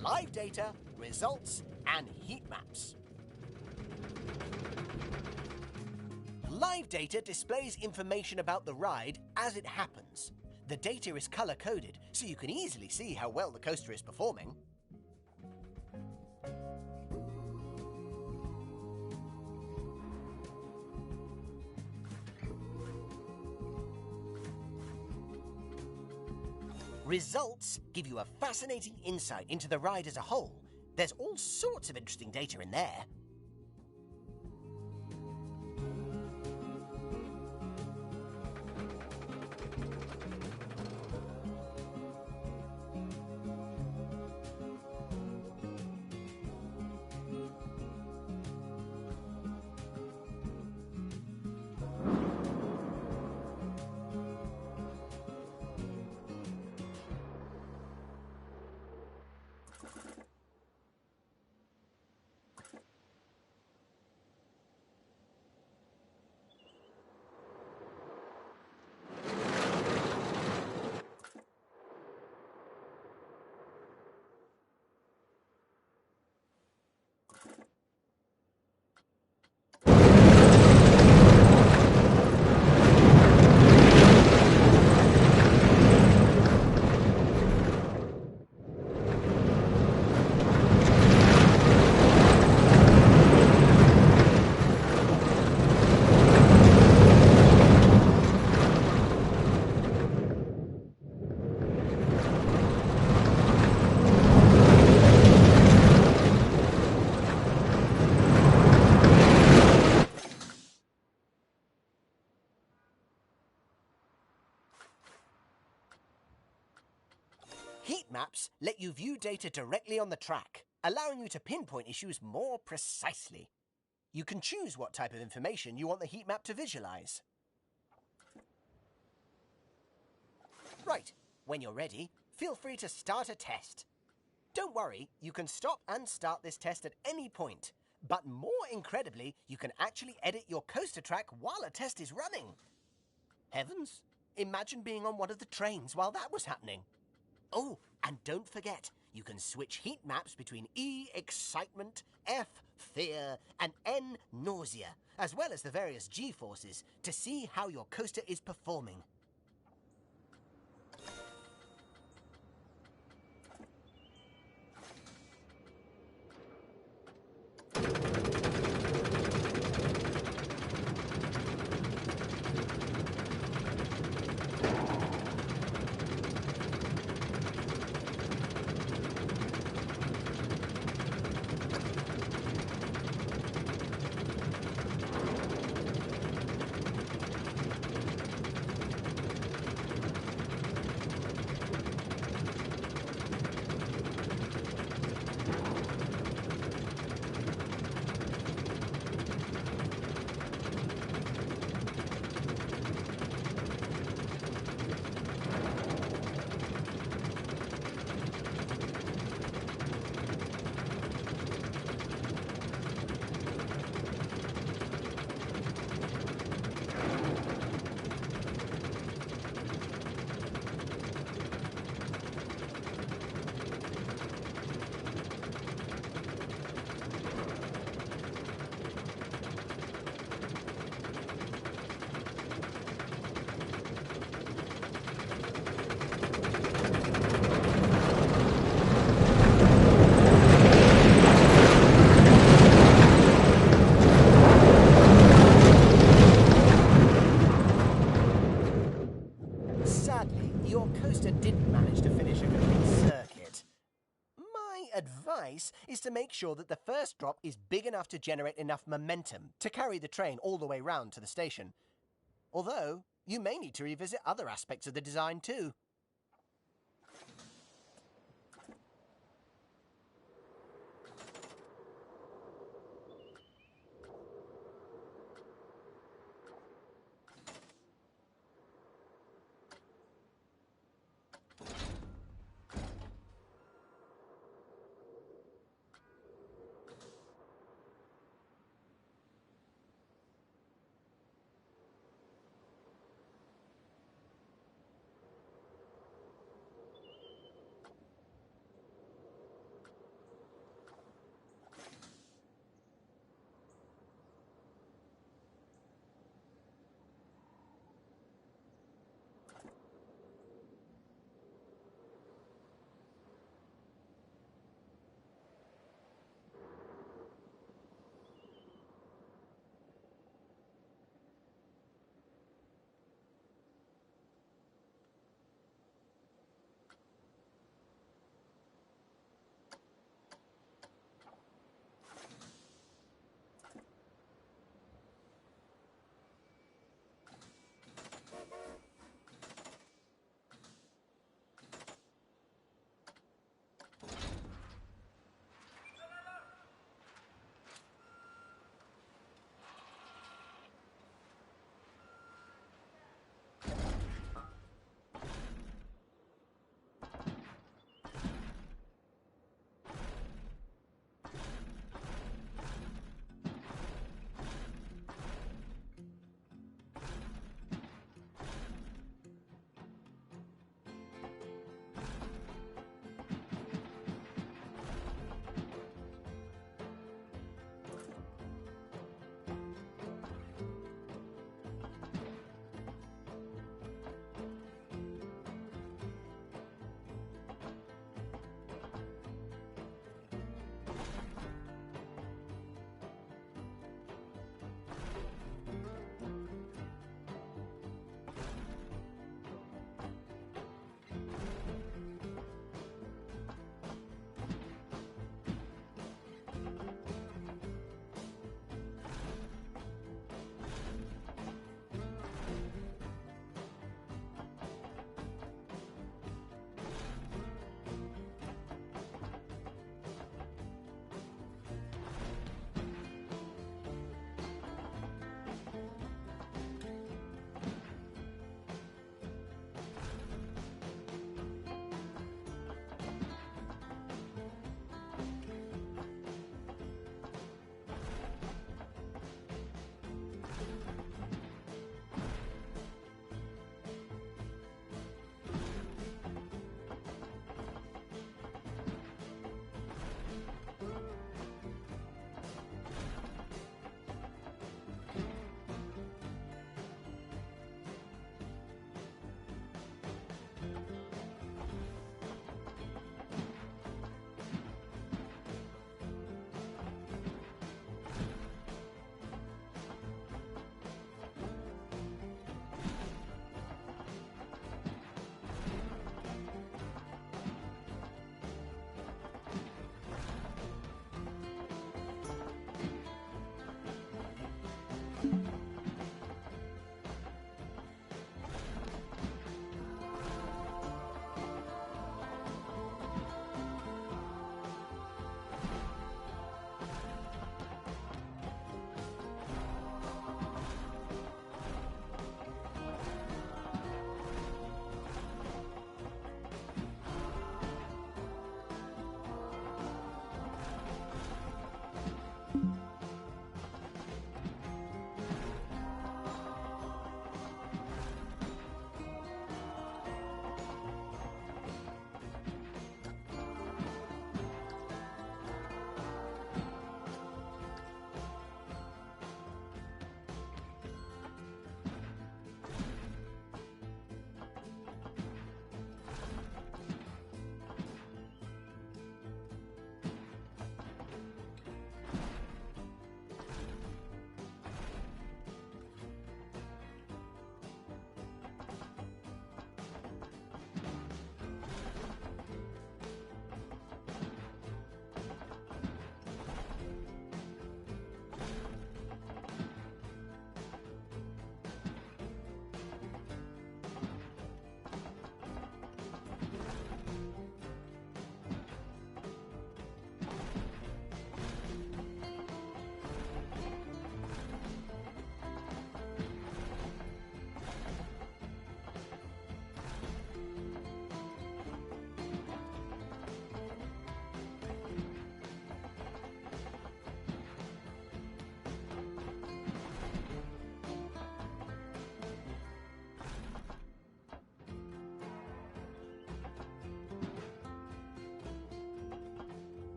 live data, results, and heat maps. Live data displays information about the ride as it happens. The data is color-coded, so you can easily see how well the coaster is performing. Results give you a fascinating insight into the ride as a whole. There's all sorts of interesting data in there. Heat maps let you view data directly on the track, allowing you to pinpoint issues more precisely. You can choose what type of information you want the heat map to visualize. Right, when you're ready, feel free to start a test. Don't worry, you can stop and start this test at any point. But more incredibly, you can actually edit your coaster track while a test is running. Heavens, imagine being on one of the trains while that was happening. Oh, and don't forget, you can switch heat maps between E, excitement, F, fear, and N, nausea, as well as the various G forces, to see how your coaster is performing. advice is to make sure that the first drop is big enough to generate enough momentum to carry the train all the way round to the station. Although, you may need to revisit other aspects of the design too.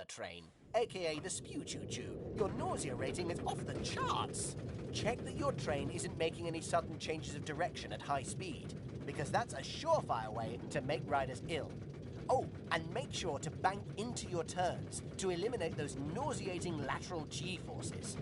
Thunder Train, aka the Spew Choo Choo. Your nausea rating is off the charts. Check that your train isn't making any sudden changes of direction at high speed, because that's a surefire way to make riders ill. Oh, and make sure to bank into your turns to eliminate those nauseating lateral G-forces.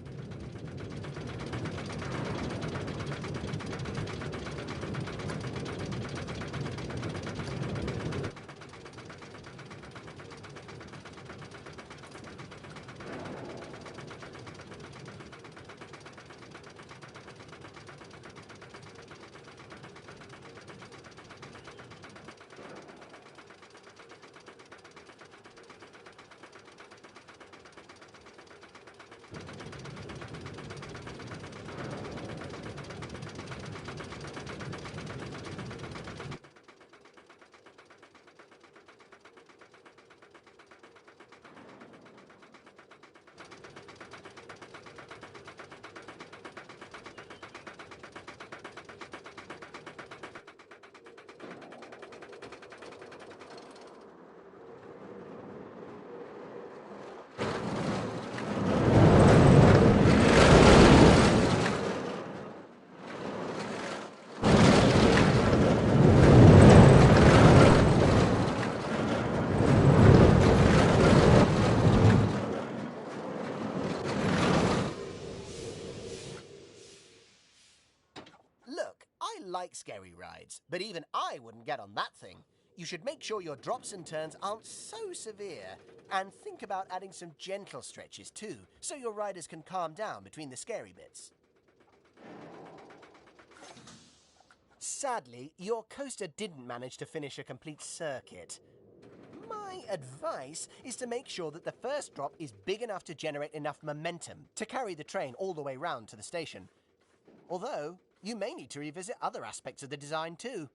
Like scary rides, but even I wouldn't get on that thing. You should make sure your drops and turns aren't so severe, and think about adding some gentle stretches too, so your riders can calm down between the scary bits. Sadly, your coaster didn't manage to finish a complete circuit. My advice is to make sure that the first drop is big enough to generate enough momentum to carry the train all the way round to the station. Although, you may need to revisit other aspects of the design too.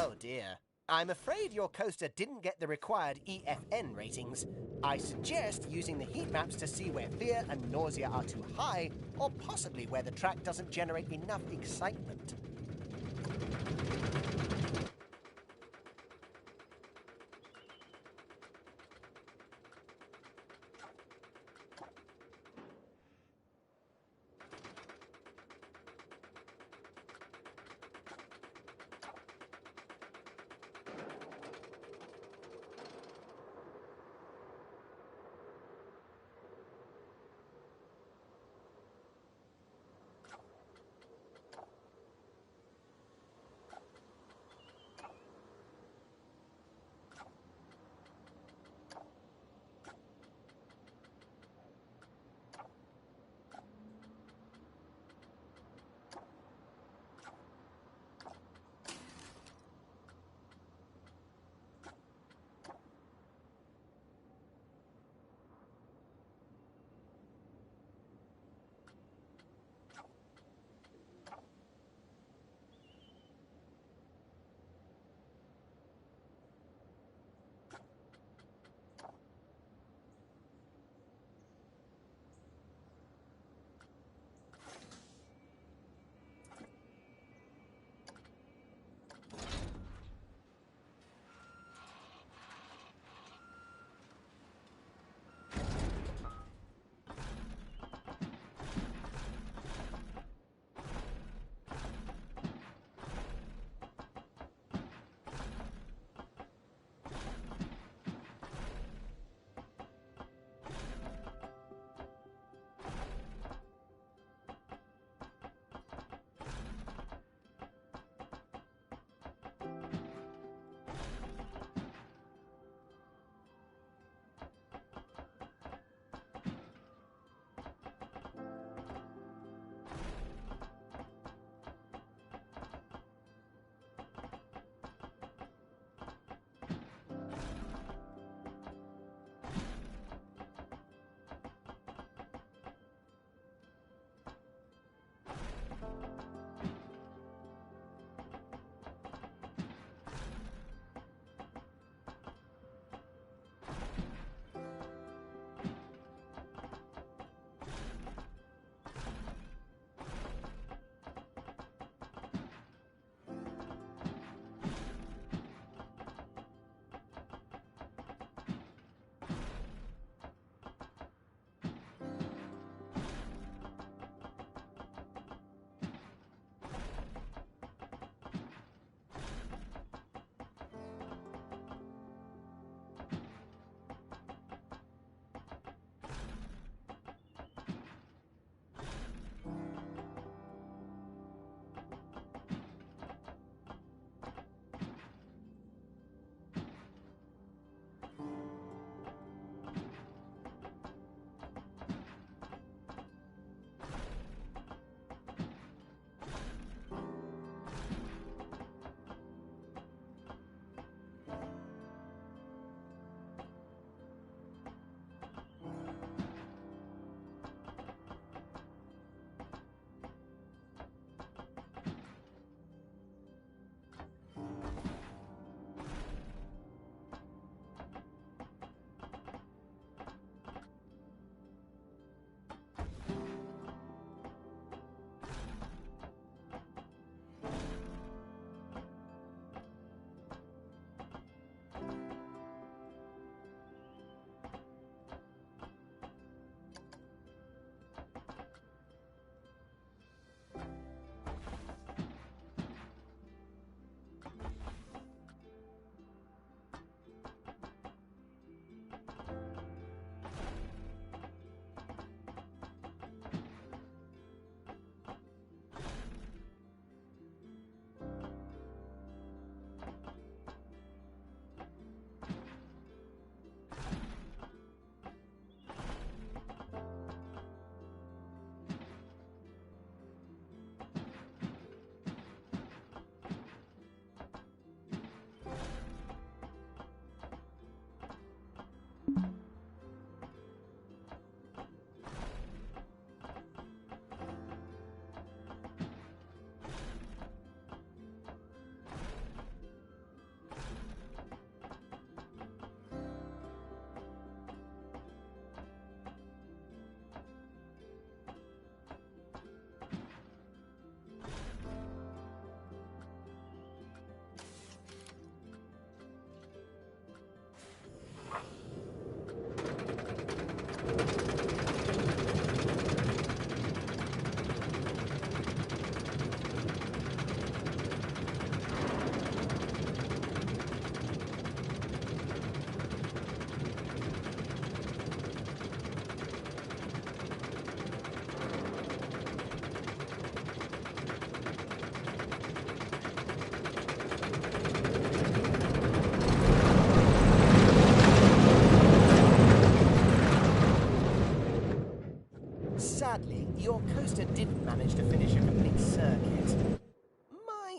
Oh dear. I'm afraid your coaster didn't get the required EFN ratings. I suggest using the heat maps to see where fear and nausea are too high, or possibly where the track doesn't generate enough excitement.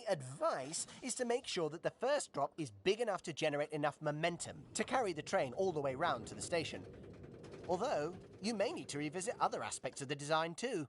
advice is to make sure that the first drop is big enough to generate enough momentum to carry the train all the way round to the station. Although, you may need to revisit other aspects of the design too.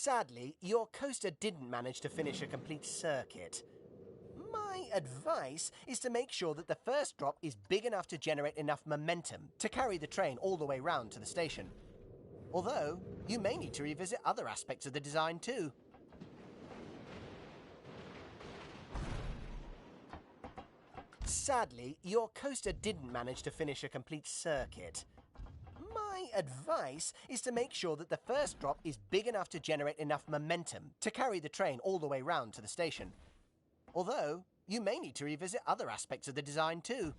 Sadly, your coaster didn't manage to finish a complete circuit. My advice is to make sure that the first drop is big enough to generate enough momentum to carry the train all the way round to the station. Although, you may need to revisit other aspects of the design too. Sadly, your coaster didn't manage to finish a complete circuit. My advice is to make sure that the first drop is big enough to generate enough momentum to carry the train all the way round to the station. Although, you may need to revisit other aspects of the design too.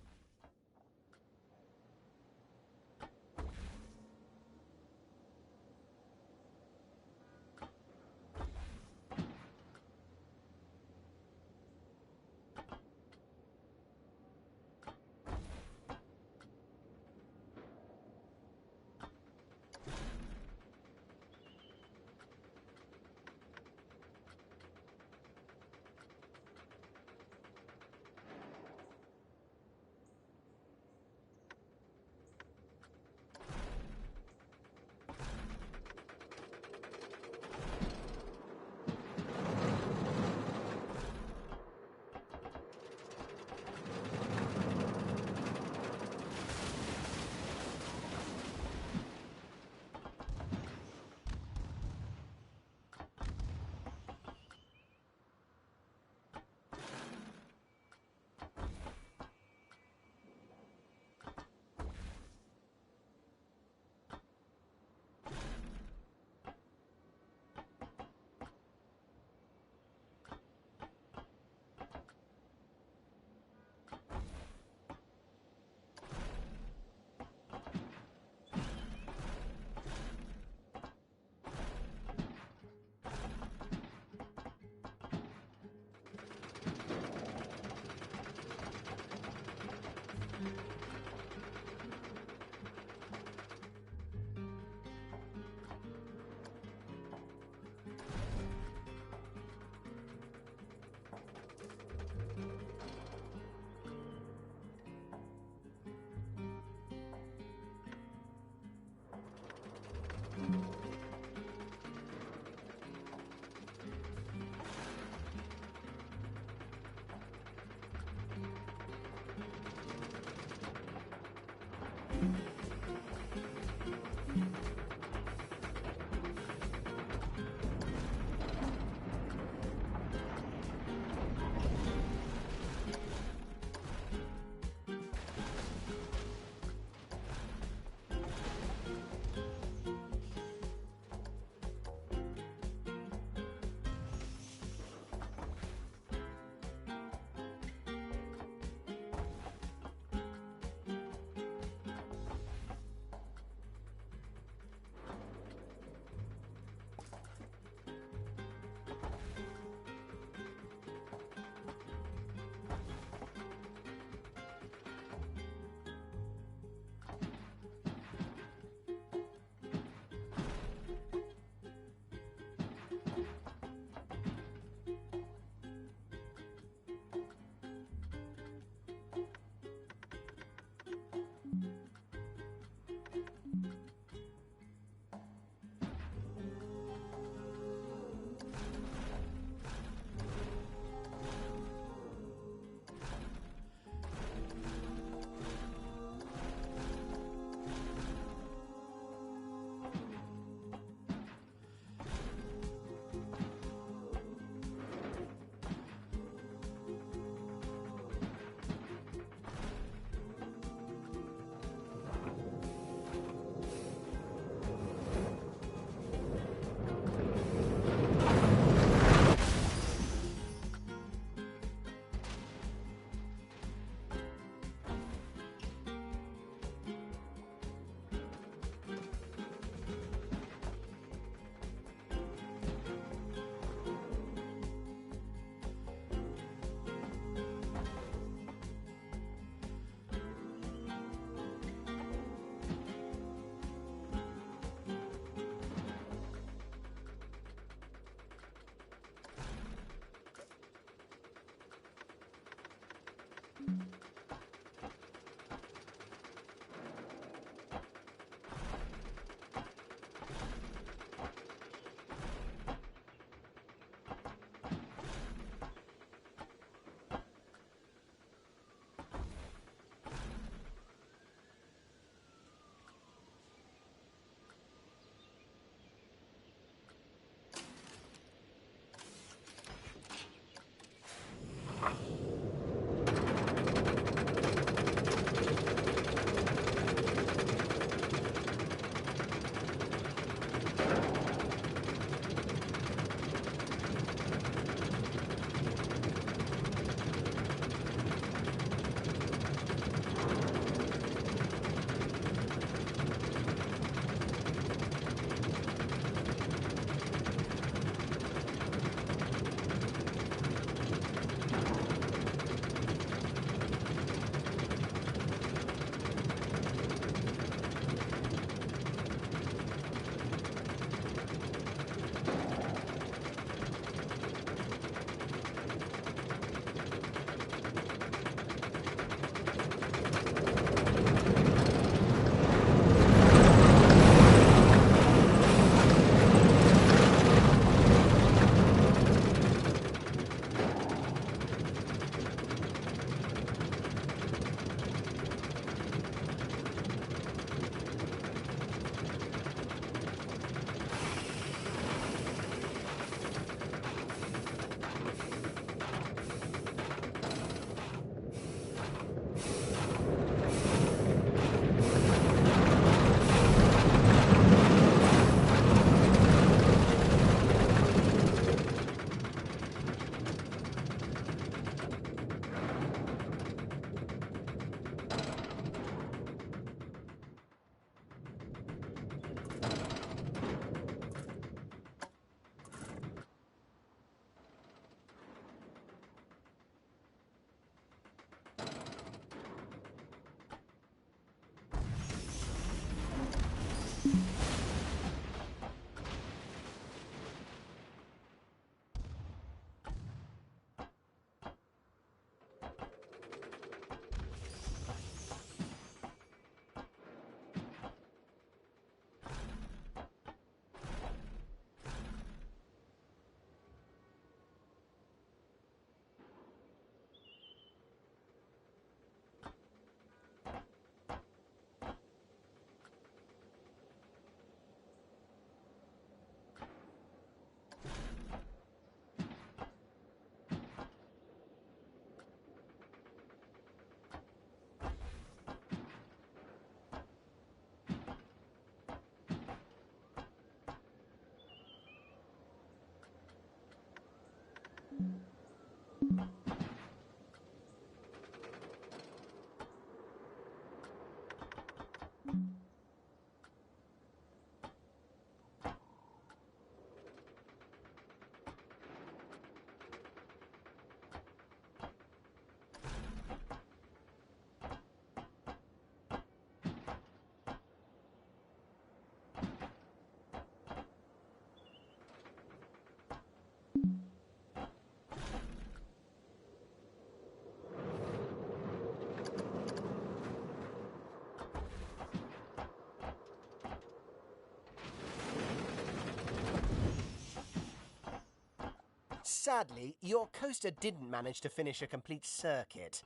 Sadly, your coaster didn't manage to finish a complete circuit.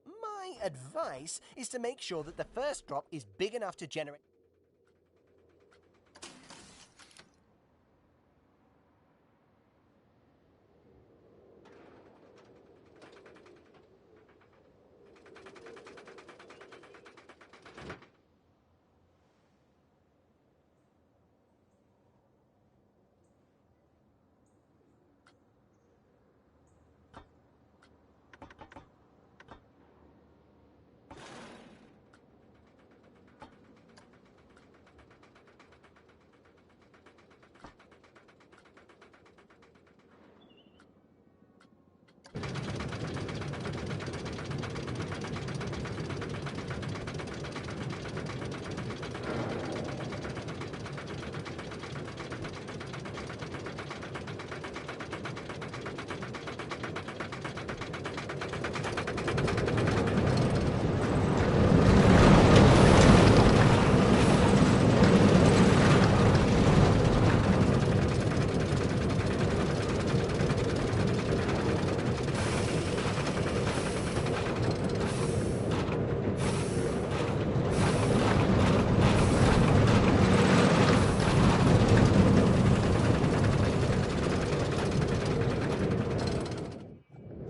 My advice is to make sure that the first drop is big enough to generate...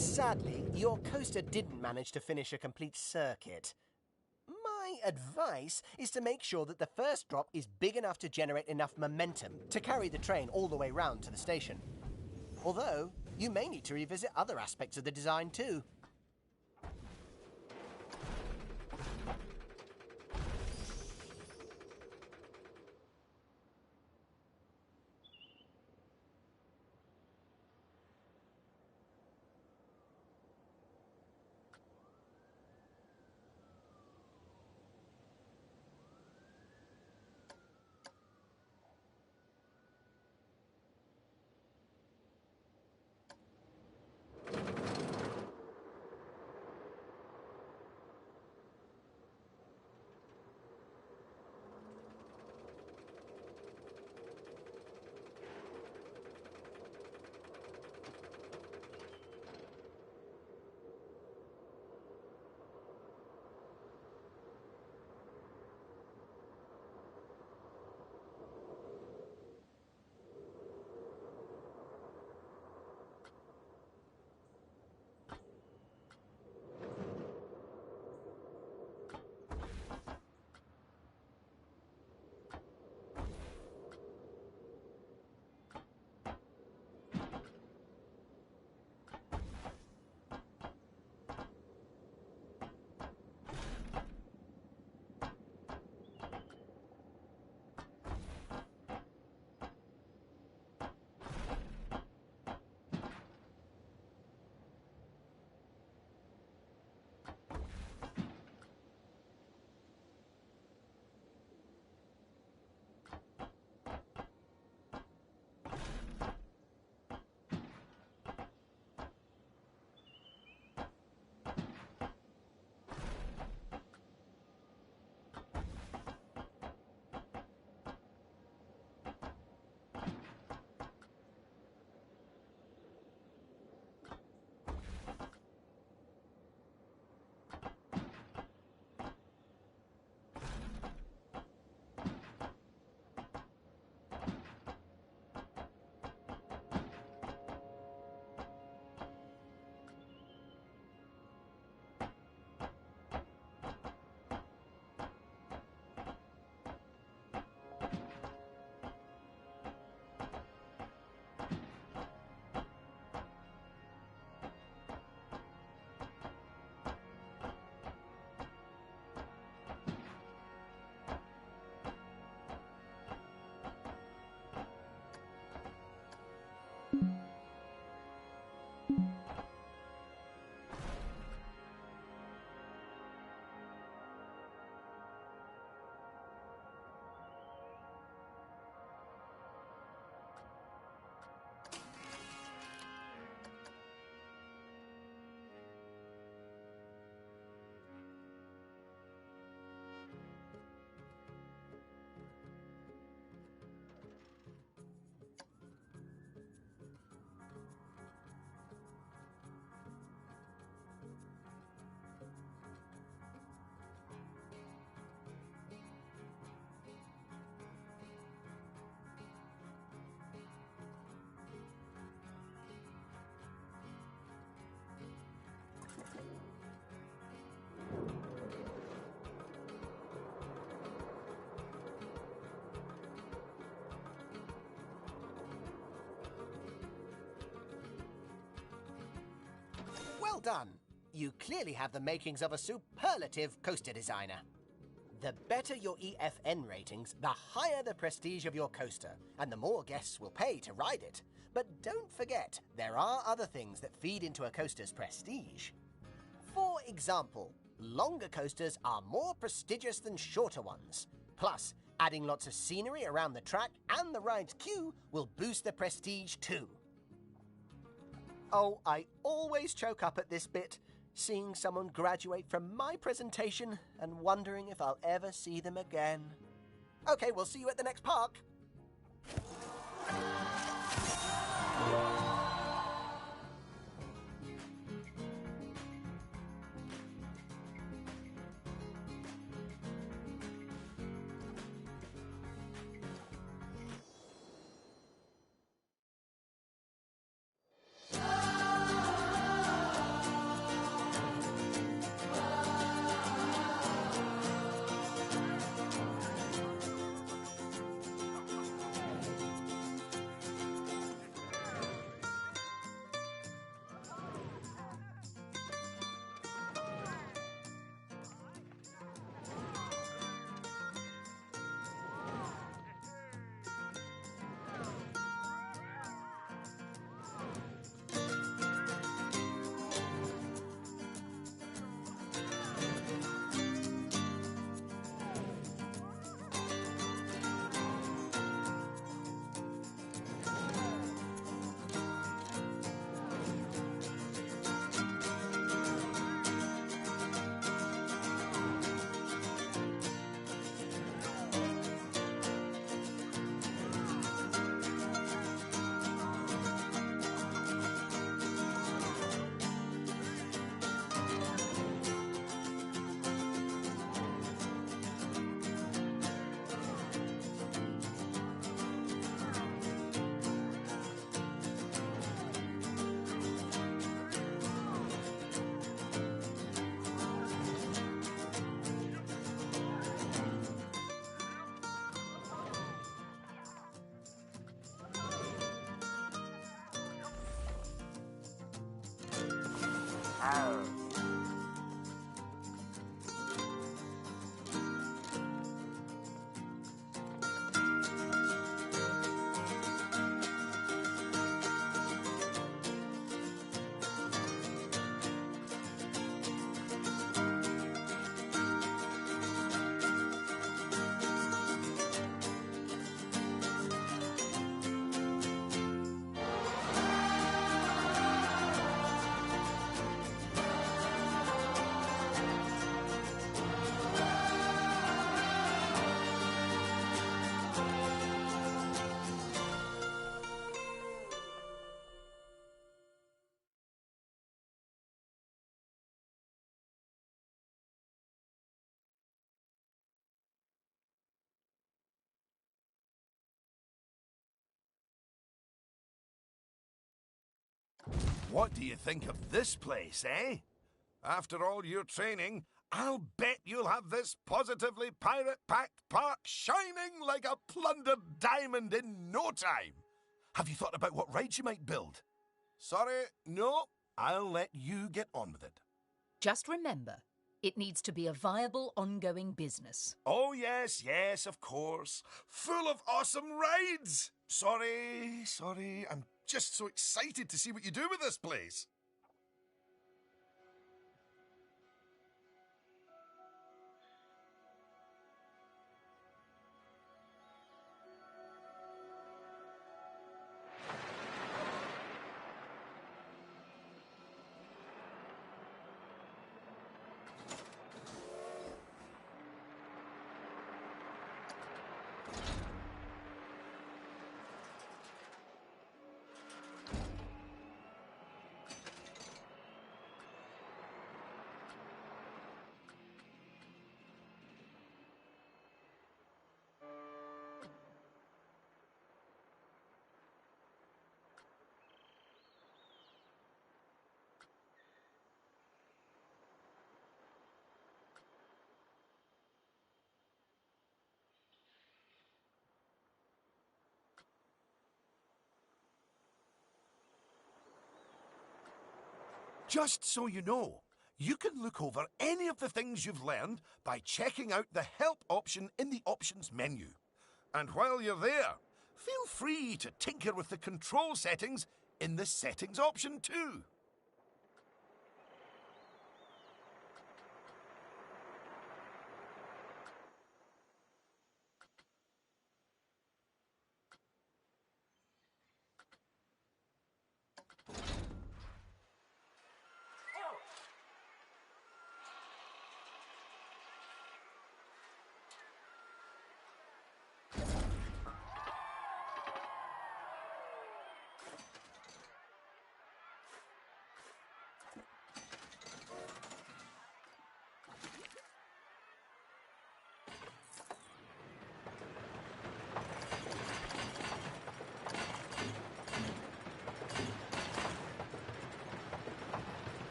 Sadly, your coaster didn't manage to finish a complete circuit. My advice is to make sure that the first drop is big enough to generate enough momentum to carry the train all the way round to the station. Although, you may need to revisit other aspects of the design too. Well done. You clearly have the makings of a superlative coaster designer. The better your EFN ratings, the higher the prestige of your coaster, and the more guests will pay to ride it. But don't forget, there are other things that feed into a coaster's prestige. For example, longer coasters are more prestigious than shorter ones. Plus, adding lots of scenery around the track and the ride's queue will boost the prestige too. Oh, I always choke up at this bit, seeing someone graduate from my presentation and wondering if I'll ever see them again. Okay, we'll see you at the next park. What do you think of this place, eh? After all your training, I'll bet you'll have this positively pirate-packed park shining like a plundered diamond in no time. Have you thought about what rides you might build? Sorry, no, I'll let you get on with it. Just remember, it needs to be a viable, ongoing business. Oh, yes, yes, of course. Full of awesome rides. Sorry, I'm just so excited to see what you do with this place. Just so you know, you can look over any of the things you've learned by checking out the Help option in the Options menu. And while you're there, feel free to tinker with the control settings in the Settings option too.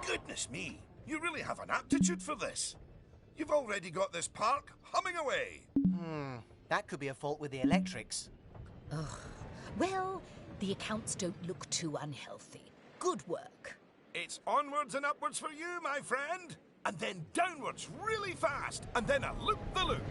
Goodness me, you really have an aptitude for this. You've already got this park humming away. That could be a fault with the electrics. Ugh. Well, the accounts don't look too unhealthy. Good work. It's onwards and upwards for you, my friend. And then downwards really fast. And then a loop-the-loop.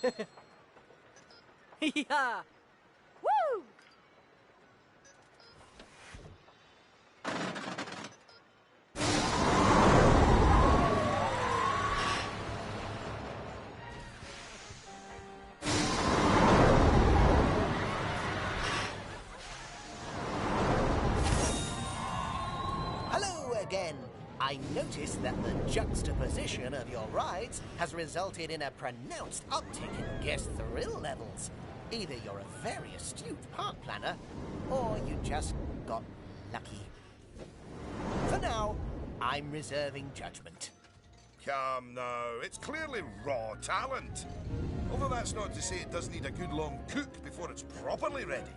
Yeah! Woo! Hello again. I noticed that the juxtaposition of your rides has resulted in a pronounced uptick in guest thrill levels. Either you're a very astute park planner, or you just got lucky. For now, I'm reserving judgment. Come now, it's clearly raw talent. Although that's not to say it does need a good long cook before it's properly ready.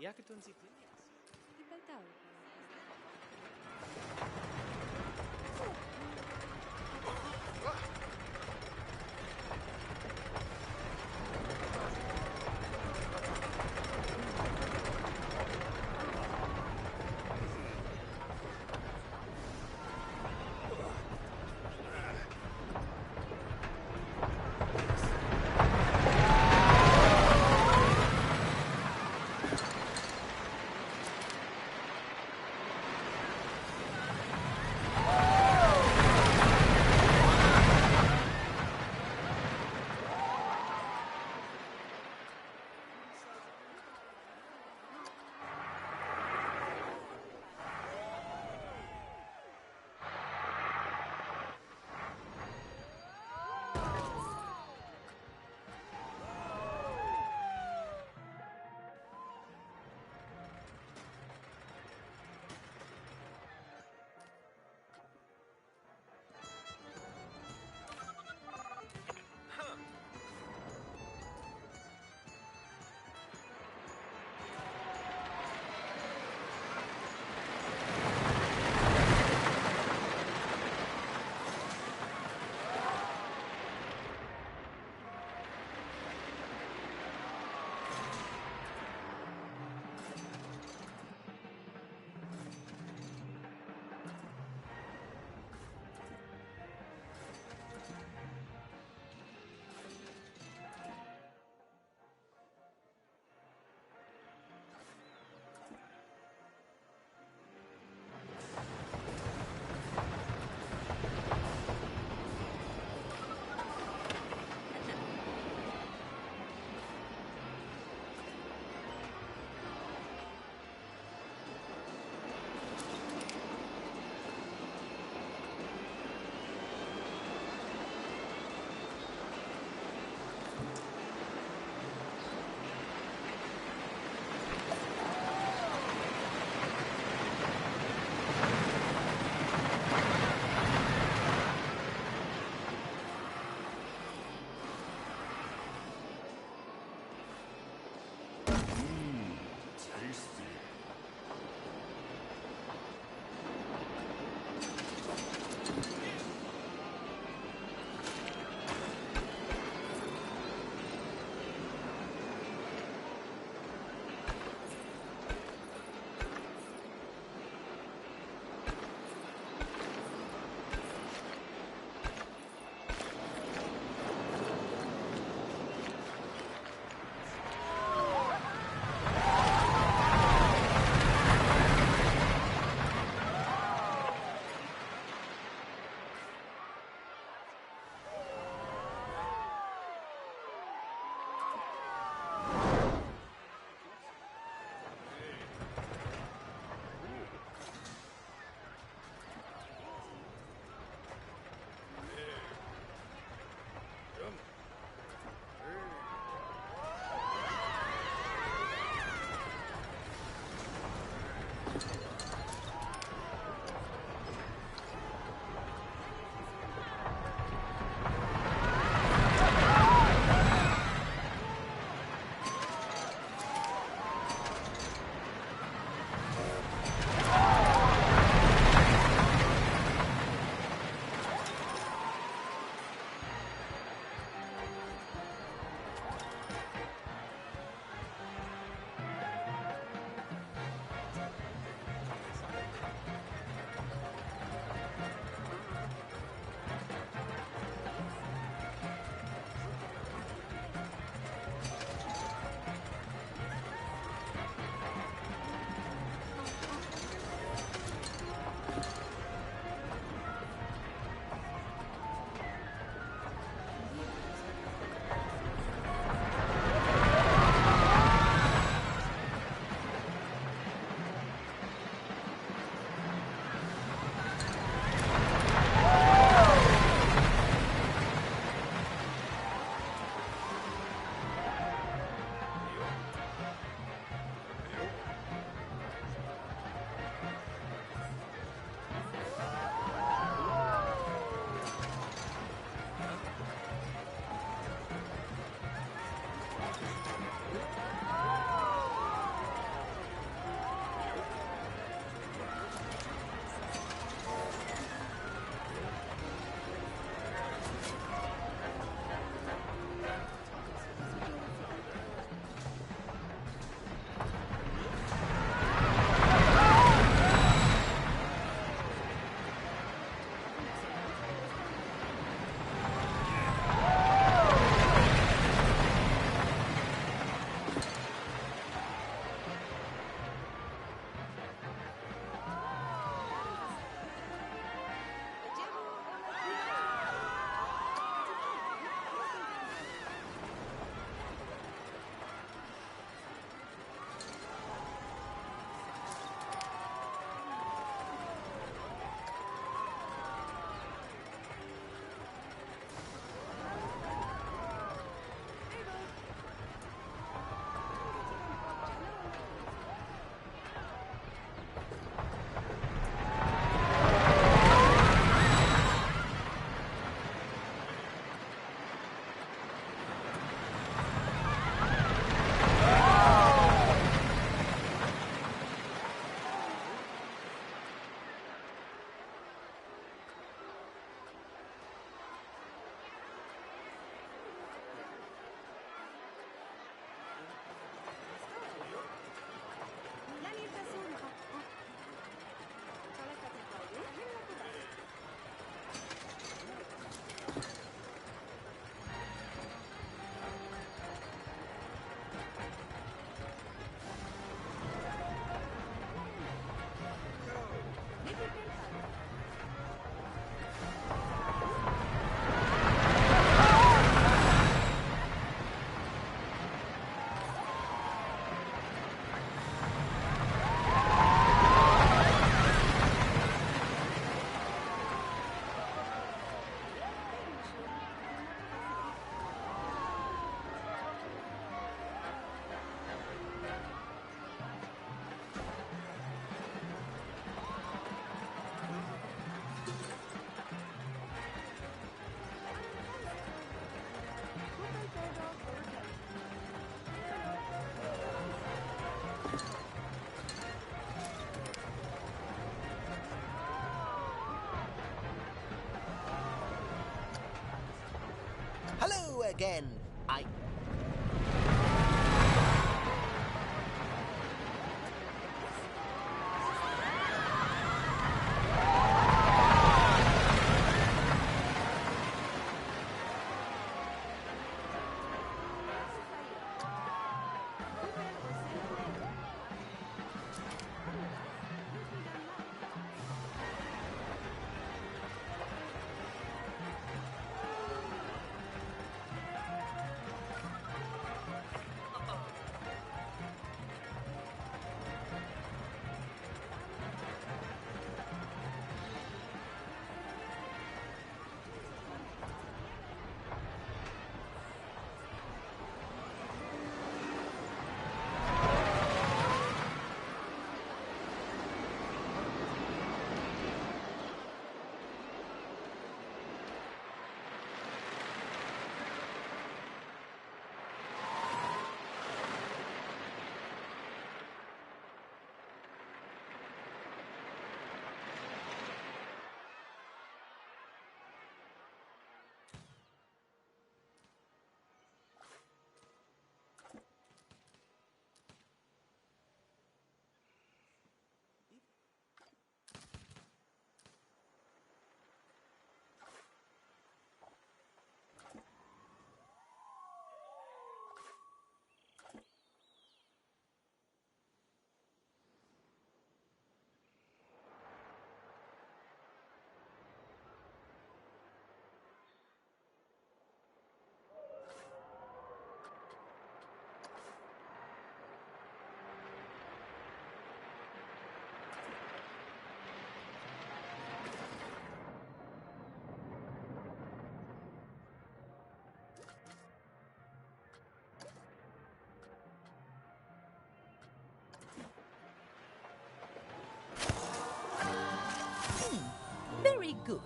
Jak to sie plinjas? again. I... Very good.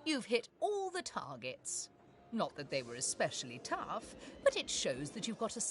You've hit all the targets. Not that they were especially tough, but it shows that you've got a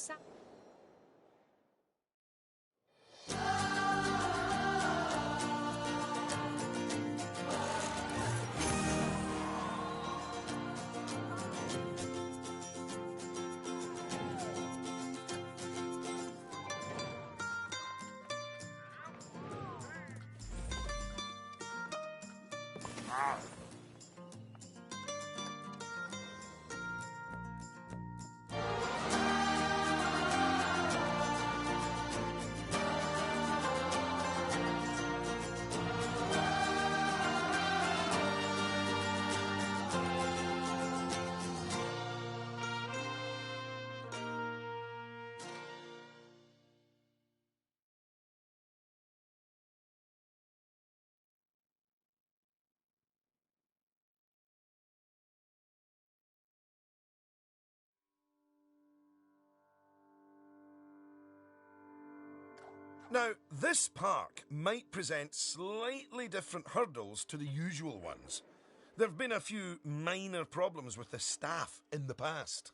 Now, this park might present slightly different hurdles to the usual ones. There have been a few minor problems with the staff in the past.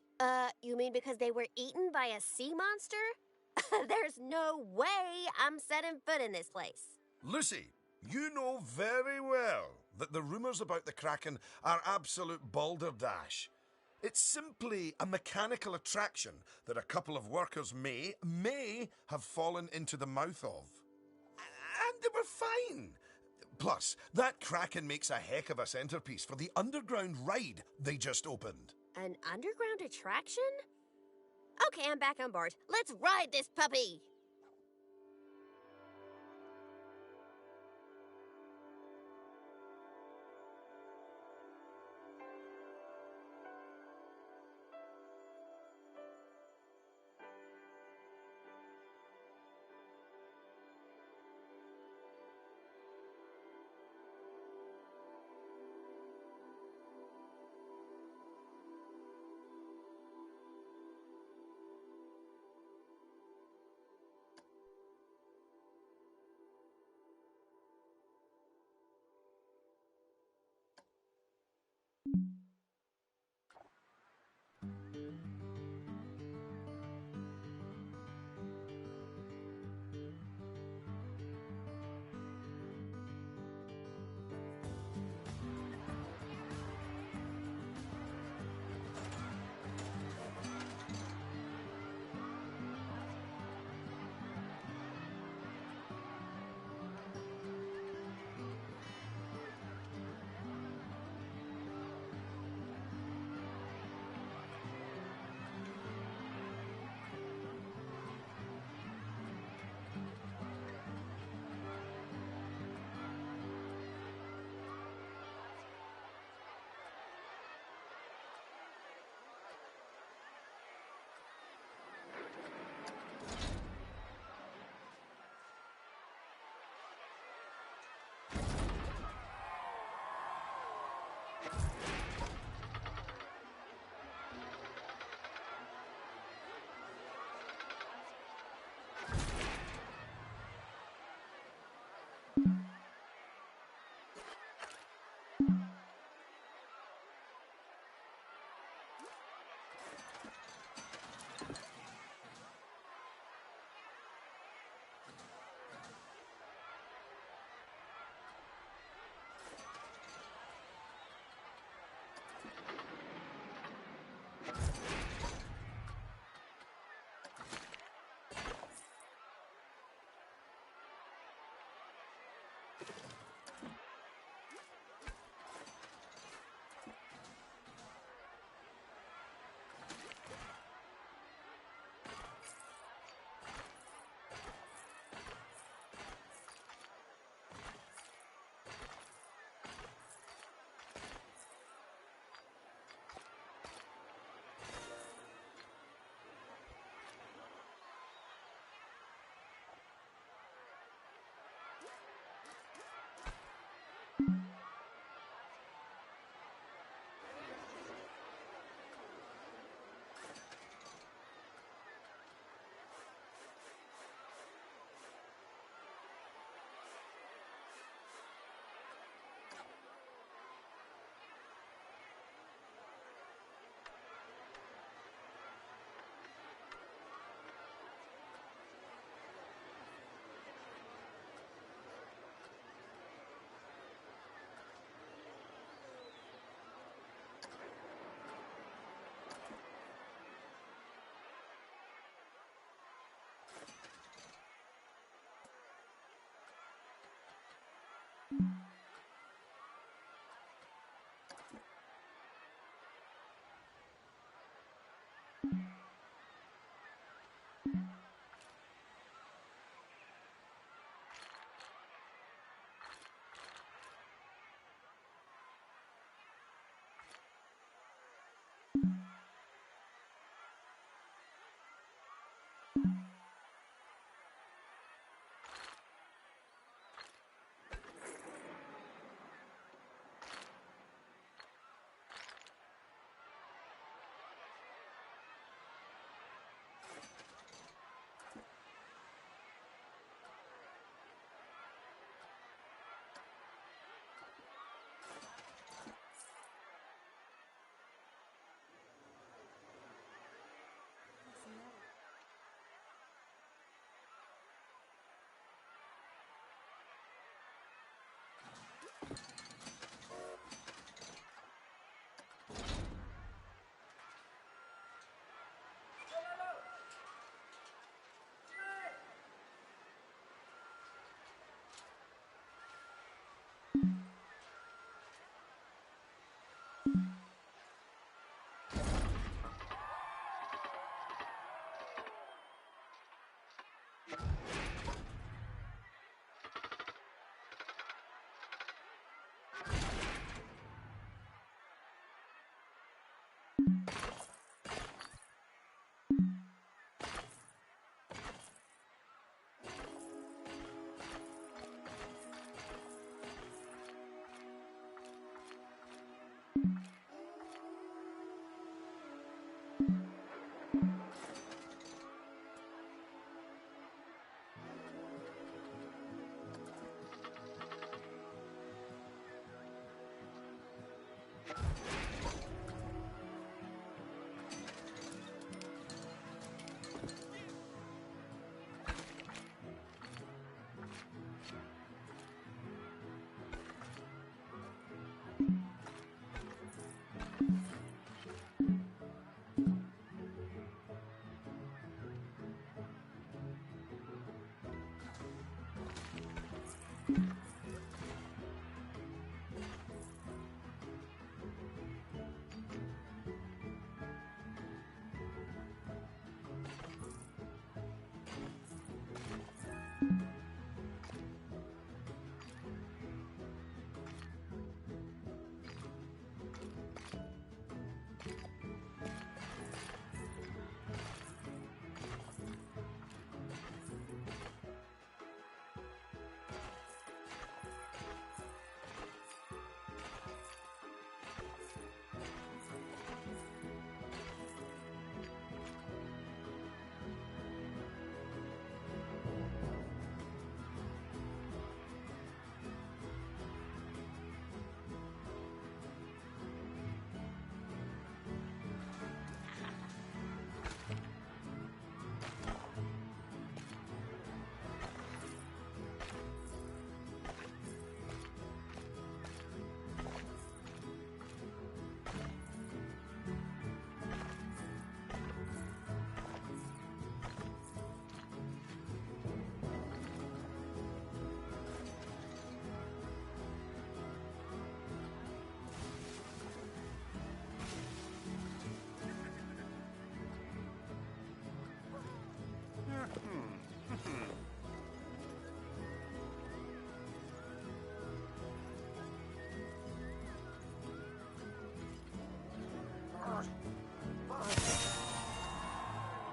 You mean because they were eaten by a sea monster? There's no way I'm setting foot in this place. Lucy, you know very well that the rumours about the Kraken are absolute balderdash. It's simply a mechanical attraction that a couple of workers may have fallen into the mouth of. And they were fine. Plus, that Kraken makes a heck of a centrepiece for the underground ride they just opened. An underground attraction? Okay, I'm back on board. Let's ride this puppy!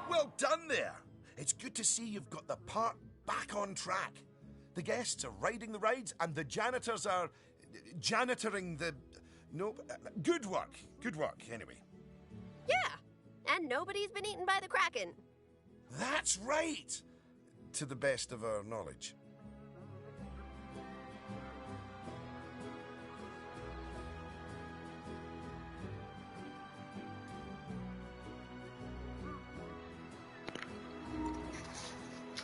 Well done there. It's good to see you've got the park back on track. The guests are riding the rides and the janitors are janitoring the... No, good work. Good work, anyway. Yeah, and nobody's been eaten by the Kraken. That's right! To the best of our knowledge.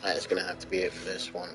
That is going to have to be it for this one.